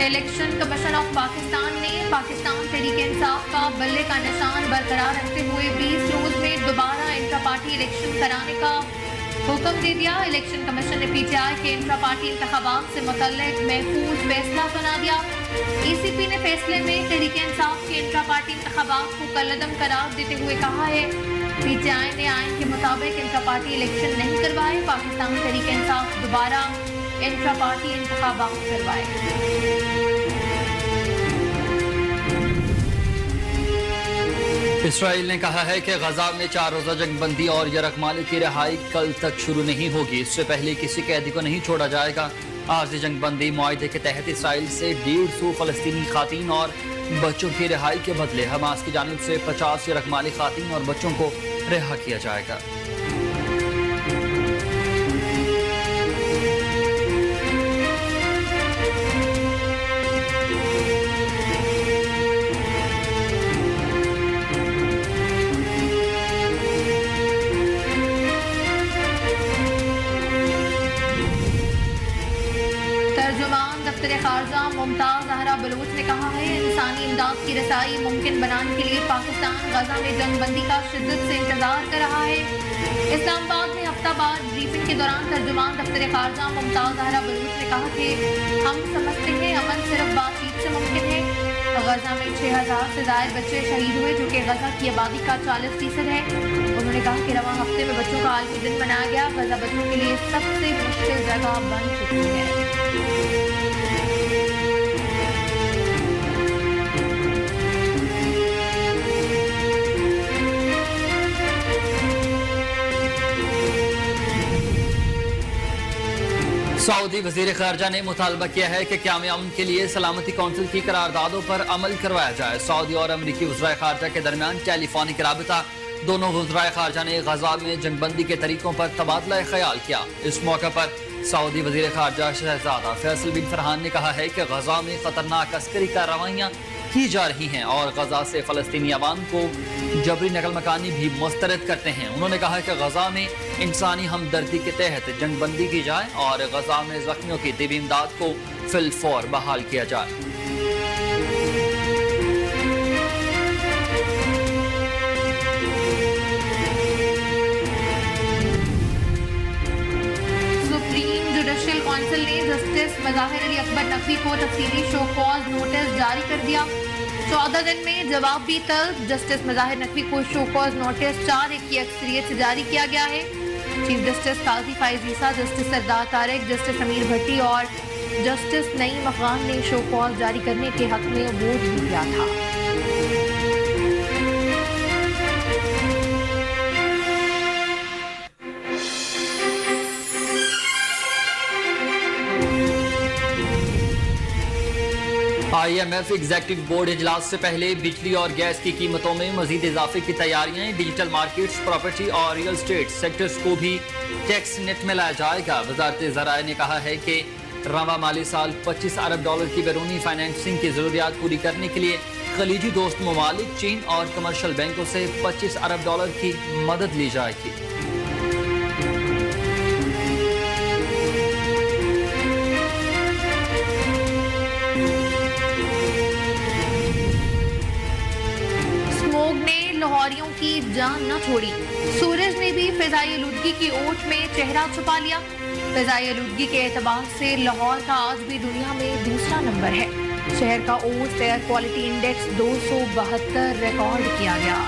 Election commission of Pakistan ने पाकिस्तान तहरीक इंसाफ का बल्ले का निशान बरकरार रखते हुए 20 रोज में दोबारा इंट्रा पार्टी इलेक्शन कराने का हुक्म दे दिया। इलेक्शन कमीशन ने पीटीआई के इंट्रा पार्टी इंतखाबात से मुतल्लिक महफूज फैसला सुना दिया। ईसीपी ने फैसले में तहरीक इंसाफ के इंट्रा पार्टी इंतखाबात को कलअदम करार देते हुए कहा है, पीटीआई ने आइन के मुताबिक इंट्रा पार्टी इलेक्शन नहीं करवाए, पाकिस्तान तहरीक इंसाफ दोबारा इंट्रा पार्टी इंतखाबात करवाए। इसराइल ने कहा है कि गजा में 4 रोजा जंगबंदी और यरगमाली की रिहाई कल तक शुरू नहीं होगी। इससे पहले किसी कैदी को नहीं छोड़ा जाएगा। आर्जी जंगबंदी मुआहदे के तहत इसराइल से 150 फलस्तीनी खातीन और बच्चों की रिहाई के बदले हमास की जानिब से 50 यरगमाली खातीन और बच्चों को रिहा किया जाएगा। खारजा मुमताज जहरा बलूच ने कहा है, इंसानी इमदाद की रसाई मुमकिन बनाने के लिए पाकिस्तान गजा में जंगबंदी का शिद्दत से इंतजार कर रहा है। इस्लामाबाद में हफ्तावार ब्रीफिंग के दौरान तर्जुमान दफ्तर खारजा मुमताज जहरा बलूच ने कहा कि हम समझते हैं अमन सिर्फ बातचीत से मुमकिन है। गजा में 6000 से ज्यादा बच्चे शहीद हुए, जो कि गजा की आबादी का 40% है। उन्होंने कहा कि रवां हफ्ते में बच्चों का आलमी दिन मनाया गया। गजा बच्चों के लिए सबसे मुश्किल जगह बन चुकी है। सऊदी वजीर खारजा ने मुतालबा किया है कि क़याम अमन के लिए सलामती कौंसिल की करारदादों पर अमल करवाया जाए। सऊदी और अमरीकी वज़राए खारजा के दरमियान टेलीफोनिक राबिता। दोनों वज़राए खारजा ने गजा में जंगबंदी के तरीकों पर तबादला ख्याल किया। इस मौके पर सऊदी वजीर खारजा शहजादा फैसल बिन फरहान ने कहा है कि गजा में खतरनाक अस्करी कार्रवाइयाँ की जा रही हैं और गजा से फलस्तीनी अवाम को जबरी नकल मकानी भी मुस्तरद करते हैं। उन्होंने कहा कि गजा में इंसानी हमदर्दी के तहत जंगबंदी की जाए और गजा में जख्मियों की तिबी इमदाद को फिलफौर बहाल किया जाए। जुडिशियल काउंसिल ने जस्टिस मज़ाहिर अली अकबर नकवी को तफसीली शो कॉज नोटिस जारी कर दिया। 14 दिन में जवाब भी तलब। जस्टिस मज़ाहिर नकवी को शो कॉज नोटिस 4-1 की अक्सरियत से जारी किया गया है। चीफ जस्टिस काजी फाइज ईसा, जस्टिस सरदार तारिक, जस्टिस अमीर भट्टी और जस्टिस नईम अफगान ने शो कॉज जारी करने के हक में वोट भी दिया था। IMF एग्जीक्यूटिव बोर्ड इजलास से पहले बिजली और गैस की कीमतों में मजीद इजाफे की तैयारियां। डिजिटल मार्केट्स, प्रॉपर्टी और रियल एस्टेट सेक्टर्स को भी टैक्स नेट में लाया जाएगा। वजारत ज़राए ने कहा है कि रवा माली साल $25 अरब की बैरूनी फाइनेंसिंग की जरूरियात पूरी करने के लिए खलीजी दोस्त ममालिक, चीन और कमर्शियल बैंकों से $25 अरब की मदद ली जाएगी। लाहौरियों की जान न छोड़ी। सूरज ने भी फिजाई आलूदगी की ओट में चेहरा छुपा लिया। फिजाई आलूदगी के एतबार से लाहौर का आज भी दुनिया में दूसरा नंबर है। शहर का ओस एयर क्वालिटी इंडेक्स 272 रिकॉर्ड किया गया।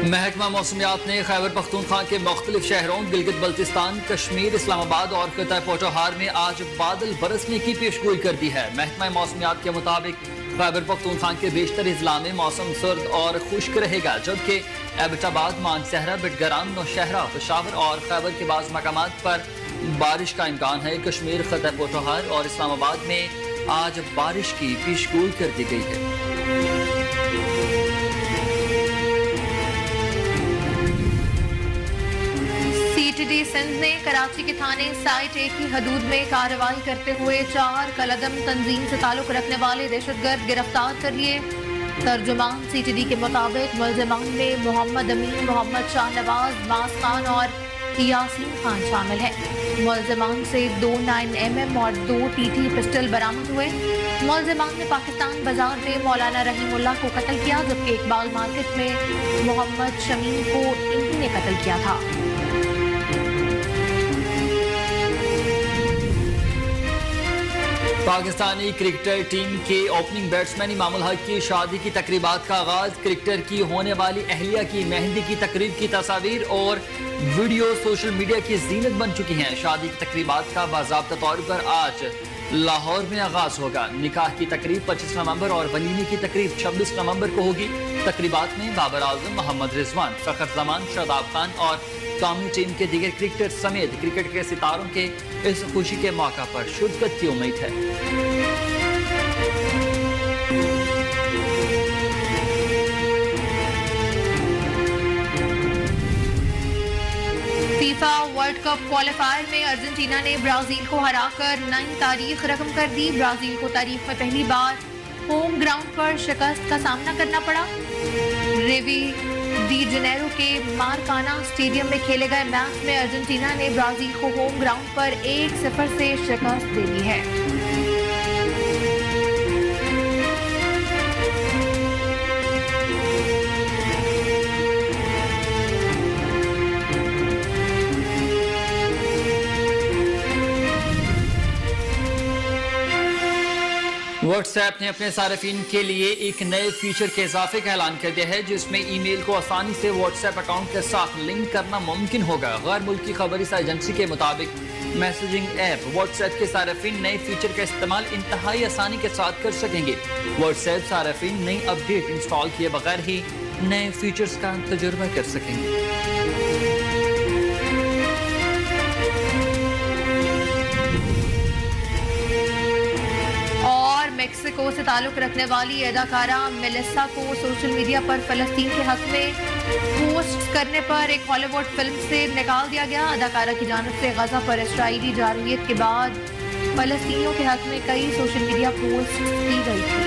महकमा मौसमियात ने खैबर पख्तूनख्वा के मुख्तलिफ शहरों गिलगित बल्तिस्तान, कश्मीर, इस्लामाबाद और खिता पोठोहार में आज बादल बरसने की पेशगोई कर दी है। महकमा मौसमियात के मुताबिक खैबर पख्तूनख्वा के बेशतर अजला में मौसम सर्द और खुश्क रहेगा, जबकि एबटाबाद, मानसहरा, बिटगराम, नौशहरा, पेशावर और खैबर के बाज़ मकामात पर बारिश का इम्कान है। कश्मीर, खिता पोठोहार और इस्लामाबाद में आज बारिश की पेशगोई कर दी गई है। सीटीडी सिंध ने कराची के थाने साइट 1 की हदूद में कार्रवाई करते हुए 4 कलअदम तंजीम से ताल्लुक रखने वाले दहशतगर्द गिरफ्तार कर लिए। तर्जुमान सीटीडी के मुताबिक मुलजमान में मोहम्मद अमीन, मोहम्मद शाहनवाज, मास खान और यासीन खान शामिल है। मुलजिमान से 2 9mm और 2 TT पिस्टल बरामद हुए। मुलजिमान ने पाकिस्तान बाजार में मौलाना रहीमुल्लाह को कत्ल किया, जबकि इकबाल मार्केट में मोहम्मद शमीम को इन्हीं ने कत्ल किया था। पाकिस्तानी क्रिकेटर टीम के ओपनिंग बैट्समैन इमामुल हक की शादी की तकरीबात का आगाज। क्रिकेटर की होने वाली अहलिया की मेहंदी की तकरीब की तस्वीर और वीडियो सोशल मीडिया की जीनत बन चुकी हैं। शादी की तकरीबात का बाज़ाब्ता तौर पर आज लाहौर में आगाज होगा। निकाह की तकरीब 25 नवंबर और वलीमे की तकरीब 26 नवंबर को होगी। तकरीबात में बाबर आजम, मोहम्मद रिजवान, फखर जमान, शादाब खान और कौमी टीम के दीगर क्रिकेटर समेत क्रिकेट के सितारों के इस खुशी के मौका पर शिरकत की उम्मीद है। फीफा वर्ल्ड कप क्वालिफायर में अर्जेंटीना ने ब्राजील को हराकर नई तारीख रकम कर दी। ब्राजील को तारीख में पहली बार होम ग्राउंड पर शिकस्त का सामना करना पड़ा। रेवी डी जनेरो के मारकाना स्टेडियम में खेले गए मैच में अर्जेंटीना ने ब्राजील को होम ग्राउंड पर 1-0 से शिकस्त दे दी है। व्हाट्सएप ने अपने सार्फिन के लिए एक नए फीचर के इजाफे का ऐलान कर दिया है, जिसमें ईमेल को आसानी से व्हाट्सएप अकाउंट के साथ लिंक करना मुमकिन होगा। गैर मुल्की खबरी एजेंसी के मुताबिक मैसेजिंग ऐप व्हाट्सएप के सार्फिन नए फीचर का इस्तेमाल इंतहाई आसानी के साथ कर सकेंगे। व्हाट्सएप सार्फिन नई अपडेट इंस्टॉल किए बगैर ही नए फीचर्स का तजुर्बा कर सकेंगे। मेक्सिको से ताल्लुक रखने वाली अदाकारा मेलिसा को सोशल मीडिया पर फलस्तीन के हक में पोस्ट करने पर एक हॉलीवुड फिल्म से निकाल दिया गया। अदाकारा की जानिब से गजा पर इसराइली जारहियत के बाद फलस्तीनियों के हक में कई सोशल मीडिया पोस्ट की गई थी।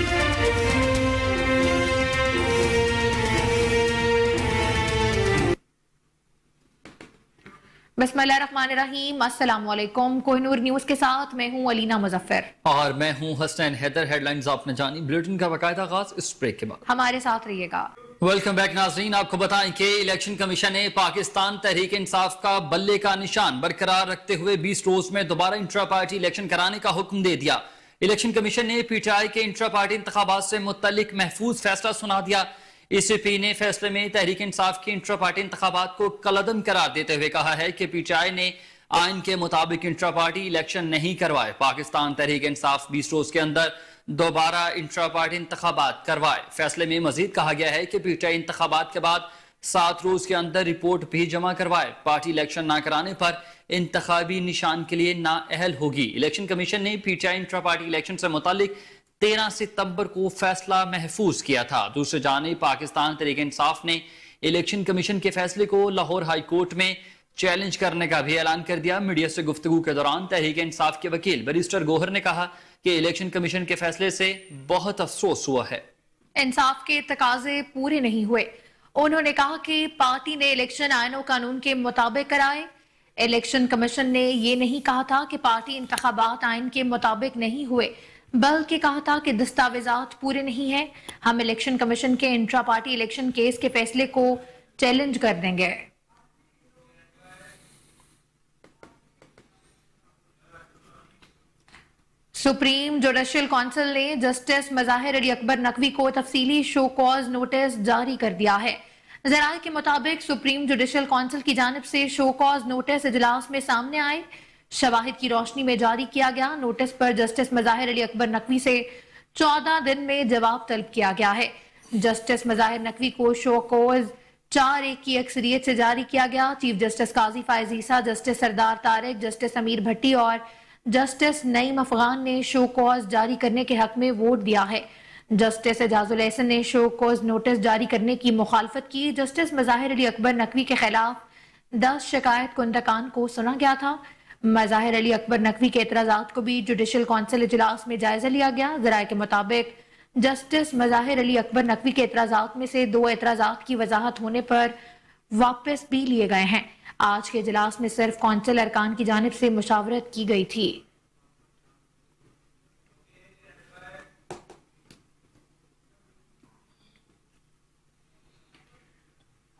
बिस्मिल्लाहिर्रहमानिर्रहीम, अस्सलाम वालेकुम। कोहिनूर न्यूज के साथ मैं हूं अलीना मुजफ्फर और मैं हूं हसनैन हैदर। हेडलाइंस आपने जानी, बुलेटिन का बाकायदा आगाज इस ब्रेक के बाद। हमारे साथ रहिएगा। वेलकम बैक नाजरीन। आपको बताएं कि इलेक्शन कमीशन ने पाकिस्तान तहरीक इंसाफ का बल्ले का निशान बरकरार रखते हुए 20 रोज में दोबारा इंट्रा पार्टी इलेक्शन कराने का हुक्म दे दिया। इलेक्शन कमीशन ने PTI के इंट्रा पार्टी इंतखाबात से मुतल्लिक महफूज फैसला सुना दिया। ECP ने फैसले में तहरीक इंसाफ की इंट्रा पार्टी इंतखाबात को कलअदम करार देते हुए कहा है कि PTI ने आइन के मुताबिक इंट्रा पार्टी इलेक्शन नहीं करवाए। पाकिस्तान तहरीक इंसाफ 20 रोज के अंदर दोबारा इंट्रा पार्टी इंतखाबात करवाए। फैसले में मजीद कहा गया है कि PTI इंतखाबात के बाद 7 रोज के अंदर रिपोर्ट भी जमा करवाए। पार्टी इलेक्शन न कराने पर इंतखाबी निशान के लिए नाअहल होगी। इलेक्शन कमीशन ने PTI इंट्रा पार्टी इलेक्शन से मुतालिक 13 सितंबर को फैसला महफूज किया था। दूसरी जानिब पाकिस्तान तहरीक इंसाफ ने इलेक्शन कमीशन के फैसले को लाहौर हाई कोर्ट में चैलेंज करने का भी ऐलान कर दिया। मीडिया से गुफ्तगू के दौरान तहरीक इंसाफ के वकील बैरिस्टर गोहर ने कहा कि इलेक्शन कमीशन के फैसले से बहुत अफसोस हुआ है। इंसाफ के तकाजे पूरे नहीं हुए। उन्होंने कहा कि पार्टी ने इलेक्शन आईन और कानून के मुताबिक कराए। इलेक्शन कमीशन ने यह नहीं कहा था कि पार्टी इंतखाबात आइन के मुताबिक नहीं हुए, बल्कि कहा था कि दस्तावेजात पूरे नहीं हैं। हम इलेक्शन कमीशन के इंट्रा पार्टी इलेक्शन केस के फैसले को चैलेंज कर देंगे। सुप्रीम जुडिशियल काउंसिल ने जस्टिस मज़ाहिर अली अकबर नकवी को तफसीली शो कॉज नोटिस जारी कर दिया है। ज़राए के मुताबिक सुप्रीम जुडिशियल काउंसिल की जानिब से शो कॉज नोटिस इजलास में सामने आए, शवाहिद की रोशनी में जारी किया गया। नोटिस पर जस्टिस मज़ाहिर अली अकबर नकवी से 14 दिन में जवाब तलब किया गया है। जस्टिस मज़ाहिर नकवी को शो कॉज 4-1 की अक्सरियत से जारी किया गया। चीफ जस्टिस काजी फायज ईसा, जस्टिस सरदार तारिक, जस्टिस अमीर भट्टी और जस्टिस नईम अफगान ने शो कॉज जारी करने के हक में वोट दिया है। जस्टिस एजाजुल एहसन ने शो कॉज नोटिस जारी करने की मुखालफत की। जस्टिस मज़ाहिर अली अकबर नकवी के खिलाफ 10 शिकायत कुंदकान को सुना गया था। मज़ाहिर अली अकबर नकवी के एतराज़ात को भी जुडिशियल काउंसिल इजलास में जायजा लिया गया। ज़राए के मुताबिक जस्टिस मज़ाहिर अली अकबर नकवी के एतराज़ात में से 2 एतराज़ात की वजाहत होने पर वापस भी लिए गए हैं। आज के इजलास में सिर्फ कौंसिल अरकान की जानिब से मुशावरत की गई थी।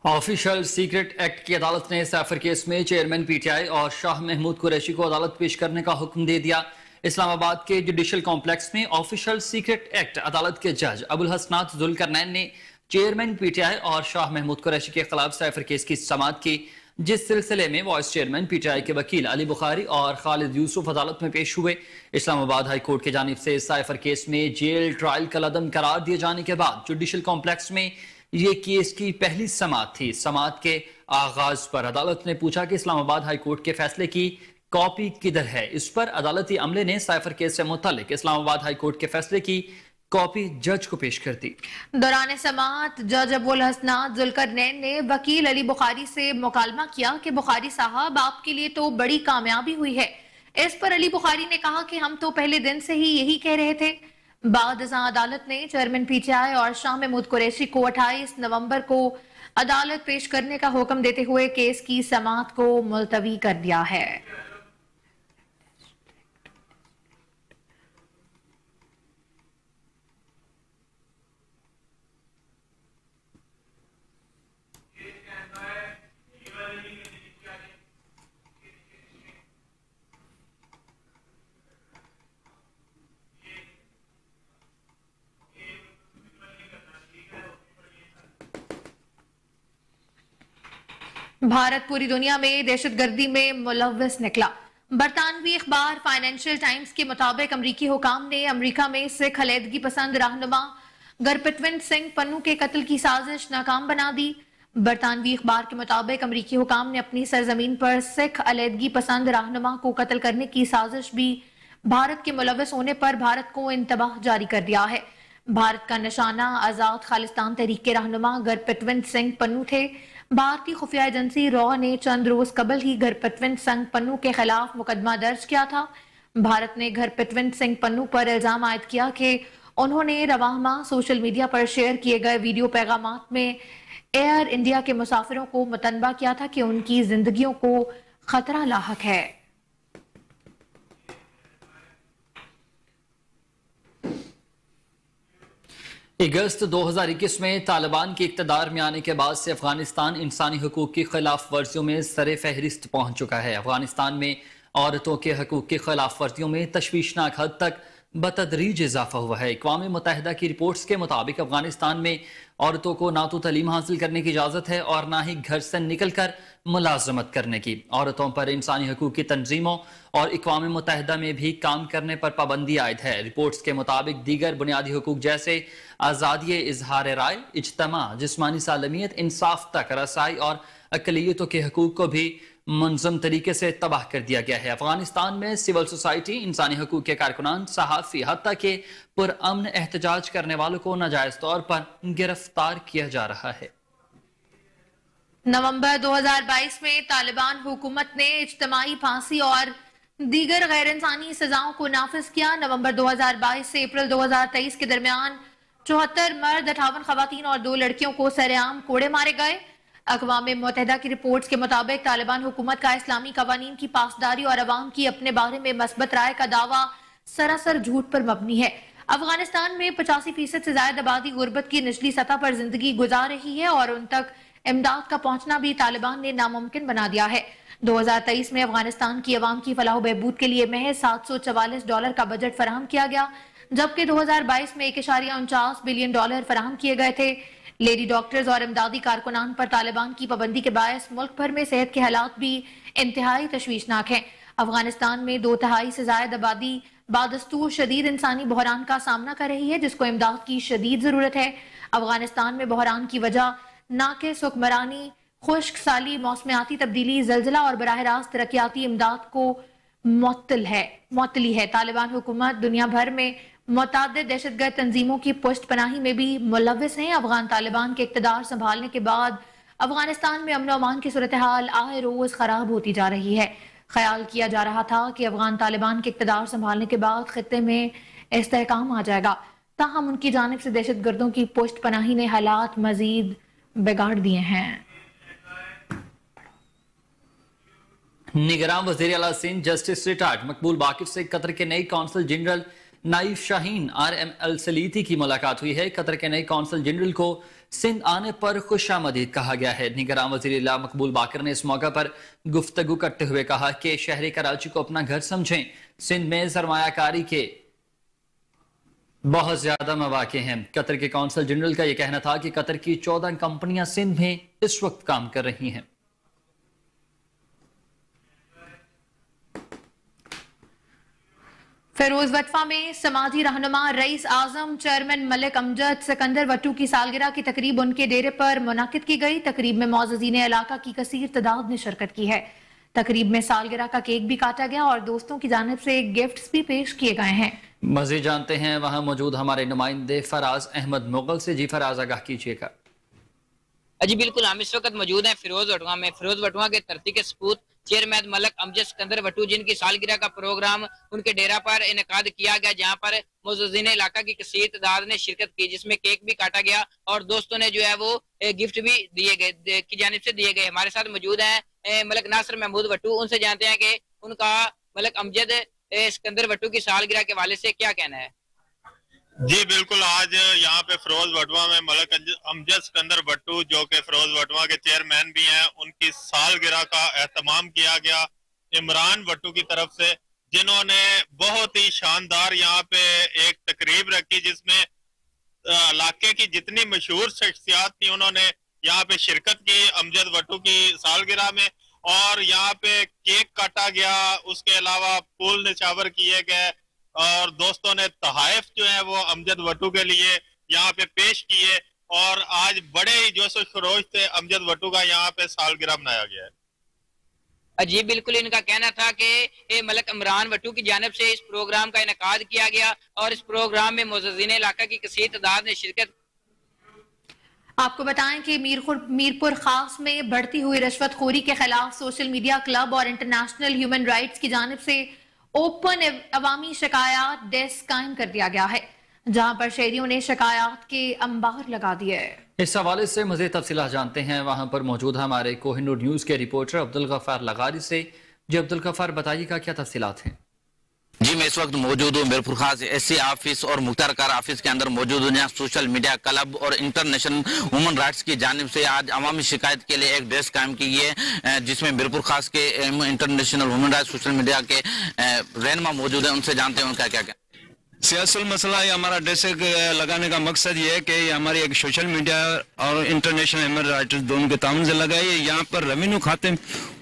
ऑफिशियल सीक्रेट एक्ट की अदालत ने सैफर केस में चेयरमैन पीटीआई और शाह महमूद कुरैशी को अदालत पेश करने का हुक्म दे दिया। इस्लामाबाद के जुडिशल कॉम्प्लेक्स में ऑफिशियल सीक्रेट एक्ट अदालत के जज अबुल हसनात जुल्करनैन ने चेयरमैन पीटीआई और शाह महमूद कुरैशी के खिलाफ सैफर केस की समाअत की, जिस सिलसिले में वाइस चेयरमैन पीटीआई के वकील अली बुखारी और खालिद यूसुफ अदालत में पेश हुए। इस्लामाबाद हाई कोर्ट की जानिब से सैफर केस में जेल ट्रायल कलअदम करार दिए जाने के बाद जुडिशल कॉम्प्लेक्स में ये केस की पहली समाअत थी। समाअत के आगाज पर अदालत ने पूछा कि इस्लामाबाद हाई कोर्ट के फैसले की कॉपी किधर है। इस पर अदालती अमले ने सैफर केस से मुतल्लिक इस्लामाबाद हाई कोर्ट के फैसले की कॉपी जज को पेश कर दी। दौरान समाअत जज अबुल हसनात जुल्करनैन ने वकील अली बुखारी से मुकालमा किया कि बुखारी साहब, आपके लिए तो बड़ी कामयाबी हुई है। इस पर अली बुखारी ने कहा कि हम तो पहले दिन से ही यही कह रहे थे। बाद अदालत ने चेयरमैन पीटीआई और शाह महमूद कुरैशी को 28 नवंबर को अदालत पेश करने का हुक्म देते हुए केस की समाअत को मुलतवी कर दिया है। भारत पूरी दुनिया में दहशतगर्दी में मुलव्वस निकला। बरतानवी अखबार फाइनेंशियल टाइम्स के मुताबिक अमरीकी हुकाम ने अमरीका में सिख अलीहदगी पसंद रहनुमा गुरप्रीत सिंह पन्नू के कत्ल की साजिश नाकाम बना दी। बरतानवी अखबार के मुताबिक अमरीकी हुकाम ने अपनी सरजमीन पर सिख अलीहदगी पसंद रहनुमा को कत्ल करने की साजिश भी भारत के मुलव्वस होने पर भारत को इंतबाह जारी कर दिया है। भारत का निशाना आजाद खालिस्तान तहरीक के रहनुमा गुरप्रीत सिंह पन्नू थे। भारतीय खुफिया एजेंसी रॉ ने चंद रोज कबल ही गुरप्रीत सिंह पन्नू के खिलाफ मुकदमा दर्ज किया था। भारत ने गुरप्रीत सिंह पन्नू पर इल्जाम आयद किया कि उन्होंने रवाह माह सोशल मीडिया पर शेयर किए गए वीडियो पैगामात में एयर इंडिया के मुसाफिरों को मुतनबा किया था कि उनकी जिंदगियों को खतरा लाहक है। अगस्त 2021 में तालिबान के इक़्तिदार में आने के बाद से अफगानिस्तान इंसानी हकूक़ की खिलाफ वर्जियों में सरे फहरिस्त पहुंच चुका है। अफगानिस्तान में औरतों के हकूक़ की खिलाफ वर्जियों में तशवीशनाक हद तक बतदरीज इजाफा हुआ है। अक़वाम मुत्तहिदा की रिपोर्ट्स के मुताबिक अफगानिस्तान में औरतों को ना तो तालीम हासिल करने की इजाज़त है और ना ही घर से निकल कर मुलाजमत करने की। औरतों पर इंसानी हकूक़ की तंजीमों और अक़वाम मुत्तहिदा में भी काम करने पर पाबंदी आयद है। रिपोर्ट्स के मुताबिक दीगर बुनियादी हकूक़ जैसे आज़ादी इजहार राय, इज्तमा, जिस्मानी सालमियत, इंसाफ तक रसाई और अक़लियतों के हकूक़ को भी मुनज़्ज़म तरीके से तबाह कर दिया गया है। अफगानिस्तान में सिविल सोसाइटी, इंसानी हकूक़ के कारकुनान, सहाफ़ी, हत्ता के पुरअमन एहतजाज करने वालों को नाजायज़ तौर पर गिरफ्तार किया जा रहा है। नवंबर 2022 में तालिबान हुकूमत ने इज्तिमाई फांसी और दीगर गैर इंसानी सजाओं को नाफिज किया। नवंबर 2022 से अप्रैल 2023 के दरमियान 74 मर्द, 58 खवातीन और 2 लड़कियों को सरेआम कोड़े मारे गए। अक़वाम मुत्तहिदा की रिपोर्ट्स के मुताबिक तालिबान हुकूमत का इस्लामी कवानीन की पासदारी और अवाम की अपने बारे में मस्बत राय का दावा सरासर झूठ पर मबनी है। अफगानिस्तान में 85% से ज्यादा आबादी गुर्बत की निचली सतह पर जिंदगी गुजार रही है और उन तक इमदाद का पहुंचना भी तालिबान ने नामुमकिन बना दिया है। 2023 में अफगानिस्तान की अवाम की फलाह बहबूद के लिए महज $744 का बजट फराहम किया गया, जबकि 2022 में $1.49 बिलियन फराहम किए गए थे। लेडी डॉक्टर्स और इमदादी कारकुनान पर तालिबान की पाबंदी के बायस मुल्क भर में सेहत के हालात भी इंतहाई तशवीशनाक हैं। अफगानिस्तान में 2/3 से ज्यादा आबादी बादस्तूर शदीद इंसानी बहरान का सामना कर रही है, जिसको इमदाद की शदीद जरूरत है। अफगानिस्तान में बहरान की वजह नाक़िस हुक्मरानी, खुश्क साली, मौसमियाती तब्दीली, जल्जला और बराह रास्त तरक्याती इमदाद को मुअत्तली है। तालिबान हुकूमत दुनिया भर में मुतअद्दिद दहशतगर्द तंजीमों की पुष्ट पनाही में भी मुलव्वस हैं। अफगान तालिबान के इक़्तिदार संभालने के बाद अफगानिस्तान में अमन अमान की सूरत हाल आए रोज खराब होती जा रही है। ख्याल किया जा रहा था कि अफगान तालिबान के इक़्तिदार संभालने के बाद खित्ते में इस्तेहकाम आ जाएगा, ताहम उनकी जानिब से दहशतगर्दों की पुष्ट पनाही ने हालात मजीद बिगाड़ दिए हैं। निगरान वज़ीर आला सिंध जस्टिस रिटायर्ड मकबूल बाकिर से कतर के नए consul general knife Shaheen RML सलीती की मुलाकात हुई है। कतर के नए कौंसल जनरल को सिंध आने पर खुशामदीद कहा गया है। निगरान वज़ीर आला मकबूल बाकिर ने इस मौका पर गुफ्तगू करते हुए कहा कि शहरी कराची को अपना घर समझें। सिंध में सरमायाकारी के बहुत ज्यादा मौके हैं। कतर के कौंसल जनरल का यह कहना था कि कतर की 14 कंपनियां सिंध में इस वक्त काम कर रही हैं। फिरोज वटवा में समाजी रहनुमा रईस आजम चेयरमैन मलिक अमजद सिकंदर वट्टू की सालगिरह की तकरीब उनके डेरे पर मुनाकिद की गई। तकरीब में मौजूदीन इलाका की कसीर तादाद ने शिरकत की है। तकरीब में सालगिरह का केक भी काटा गया और दोस्तों की जानिब से गिफ्ट्स भी पेश किए गए हैं। मजीद जानते हैं वहां मौजूद हमारे नुमाइंदे फराज अहमद मुगल से। जी फराज, आगाह कीजिएगा। जी बिल्कुल, हम इस वक्त मौजूद हैं फिरोज वटवा में। फिरोज वटवा के धरती के सपूत चेयरमैन मलिक अमजद सिकंदर वट्टू जिनकी सालगिरह का प्रोग्राम उनके डेरा पर इनेकाद किया गया, जहां पर मौजूदीन इलाका की कसीर तादाद ने शिरकत की, जिसमें केक भी काटा गया और दोस्तों ने जो है वो गिफ्ट भी दिए गए की जानिब से दिए गए। हमारे साथ मौजूद हैं मलिक नासिर महमूद वट्टू। उनसे जानते हैं कि उनका मलिक अमजद सिकंदर वट्टू की सालगिरह के हवाले से क्या कहना है। जी बिल्कुल, आज यहाँ पे फिरोज वटवा में मलिक अमजद सिकंदर वट्टू जो कि फिरोज वटवा के चेयरमैन भी हैं, उनकी सालगिरह का एहतमाम किया गया इमरान वट्टू की तरफ से, जिन्होंने बहुत ही शानदार यहाँ पे एक तकरीब रखी जिसमें इलाके की जितनी मशहूर शख्सियात थी उन्होंने यहाँ पे शिरकत की अमजद वट्टू की सालगिरह में, और यहाँ पे केक काटा गया। उसके अलावा फूल निछावर किए गए और दोस्तों ने तहाइफ जो है वो अमजद वट्टू के लिए यहाँ पे पेश किए और आज बड़े ही जोश खरोश से अमजद वट्टू का यहाँ पे सालगिरह मनाया गया है। जी बिल्कुल, इनका कहना था कि मलिक इमरान वट्टू की जानिब से इस प्रोग्राम का इनेकाद किया गया और इस प्रोग्राम में मौजूदीन इलाका की कसीर तादाद ने शिरकत। आपको बताएं कि मीरपुर खास में बढ़ती हुई रिश्वतखोरी के खिलाफ सोशल मीडिया क्लब और इंटरनेशनल ह्यूमन राइट्स की जानिब से ओपन अवामी शिकायत डेस्क कायम कर दिया गया है, जहां पर शहरियों ने शिकायत के अंबार लगा दिए। इस हवाले से मज़ीद तफसीलात जानते हैं वहां पर मौजूद हमारे कोहिनूर न्यूज के रिपोर्टर अब्दुल गफ्फार लगारी से। जी अब्दुल गफ्फार, बताइएगा क्या तफसीलात हैं। जी मैं इस वक्त मौजूद हूँ मीरपुर खास SC ऑफिस और मुख्तार कार ऑफिस के अंदर मौजूद हूँ, जहाँ सोशल मीडिया क्लब और इंटरनेशनल ह्यूमन राइट्स की जानिब से आज अवामी शिकायत के लिए एक डेस्क कायम की है, जिसमें मीरपुर खास के international human rights social media के रहनुमा मौजूद है। उनसे जानते हैं उनका क्या क्या सियासल मसला है। हमारा डेस्क लगाने का मकसद ये है कि हमारी एक सोशल मीडिया और इंटरनेशनल ह्यूमन राइट्स दोनों के ताउन से लगाई है। यहाँ पर रेवेन्यू खाते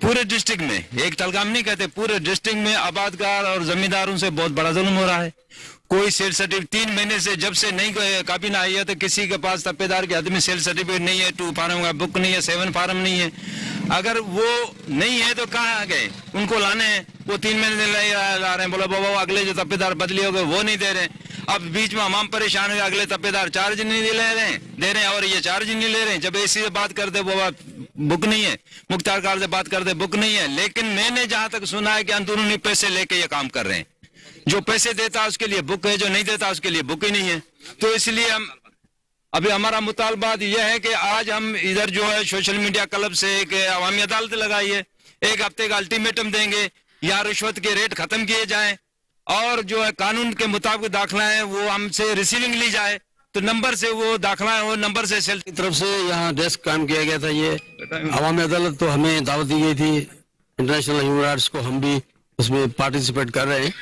पूरे डिस्ट्रिक्ट में, एक तलगाम नहीं कहते, पूरे डिस्ट्रिक्ट में आबादकार और जमींदारों से बहुत बड़ा जुल्म हो रहा है। कोई सेल सर्टिफिकेट 3 महीने से जब से नहीं कापी ना आई है, तो किसी के पास तपेदार के आदमी सेल सर्टिफिकेट नहीं है, 2 फार्म का बुक नहीं है, 7 फार्म नहीं है। अगर वो नहीं है तो कहाँ गए, उनको लाने हैं, वो 3 महीने ला रहे हैं, बोला बाबा अगले जो तपेदार बदली हो गए वो नहीं दे रहे। अब बीच में हम परेशान हुए, अगले तपेदार चार्ज नहीं दे रहे हैं और ये चार्ज नहीं ले रहे हैं। जब एसी से बात करते बाबा बुक नहीं है, मुख्तार कार से बात करते बुक नहीं है। लेकिन मैंने जहां तक सुना है कि अंदरूनी पैसे लेके ये काम कर रहे हैं, जो पैसे देता है उसके लिए बुक है, जो नहीं देता उसके लिए बुक ही नहीं है। तो इसलिए हम अभी हमारा मुतालबा यह है कि आज हम इधर जो है सोशल मीडिया क्लब से एक अवामी अदालत लगाई है, 1 हफ्ते का अल्टीमेटम देंगे, या रिश्वत के रेट खत्म किए जाएं और जो है कानून के मुताबिक दाखिला है वो हमसे रिसीविंग ली जाए, तो नंबर से वो दाखिला है वो नंबर से सेल की तरफ से यहाँ डेस्क कायम किया गया था। ये अवामी अदालत तो हमें दावत दी गई थी, इंटरनेशनल ह्यूमन राइट्स को हम भी उसमें पार्टिसिपेट कर रहे हैं।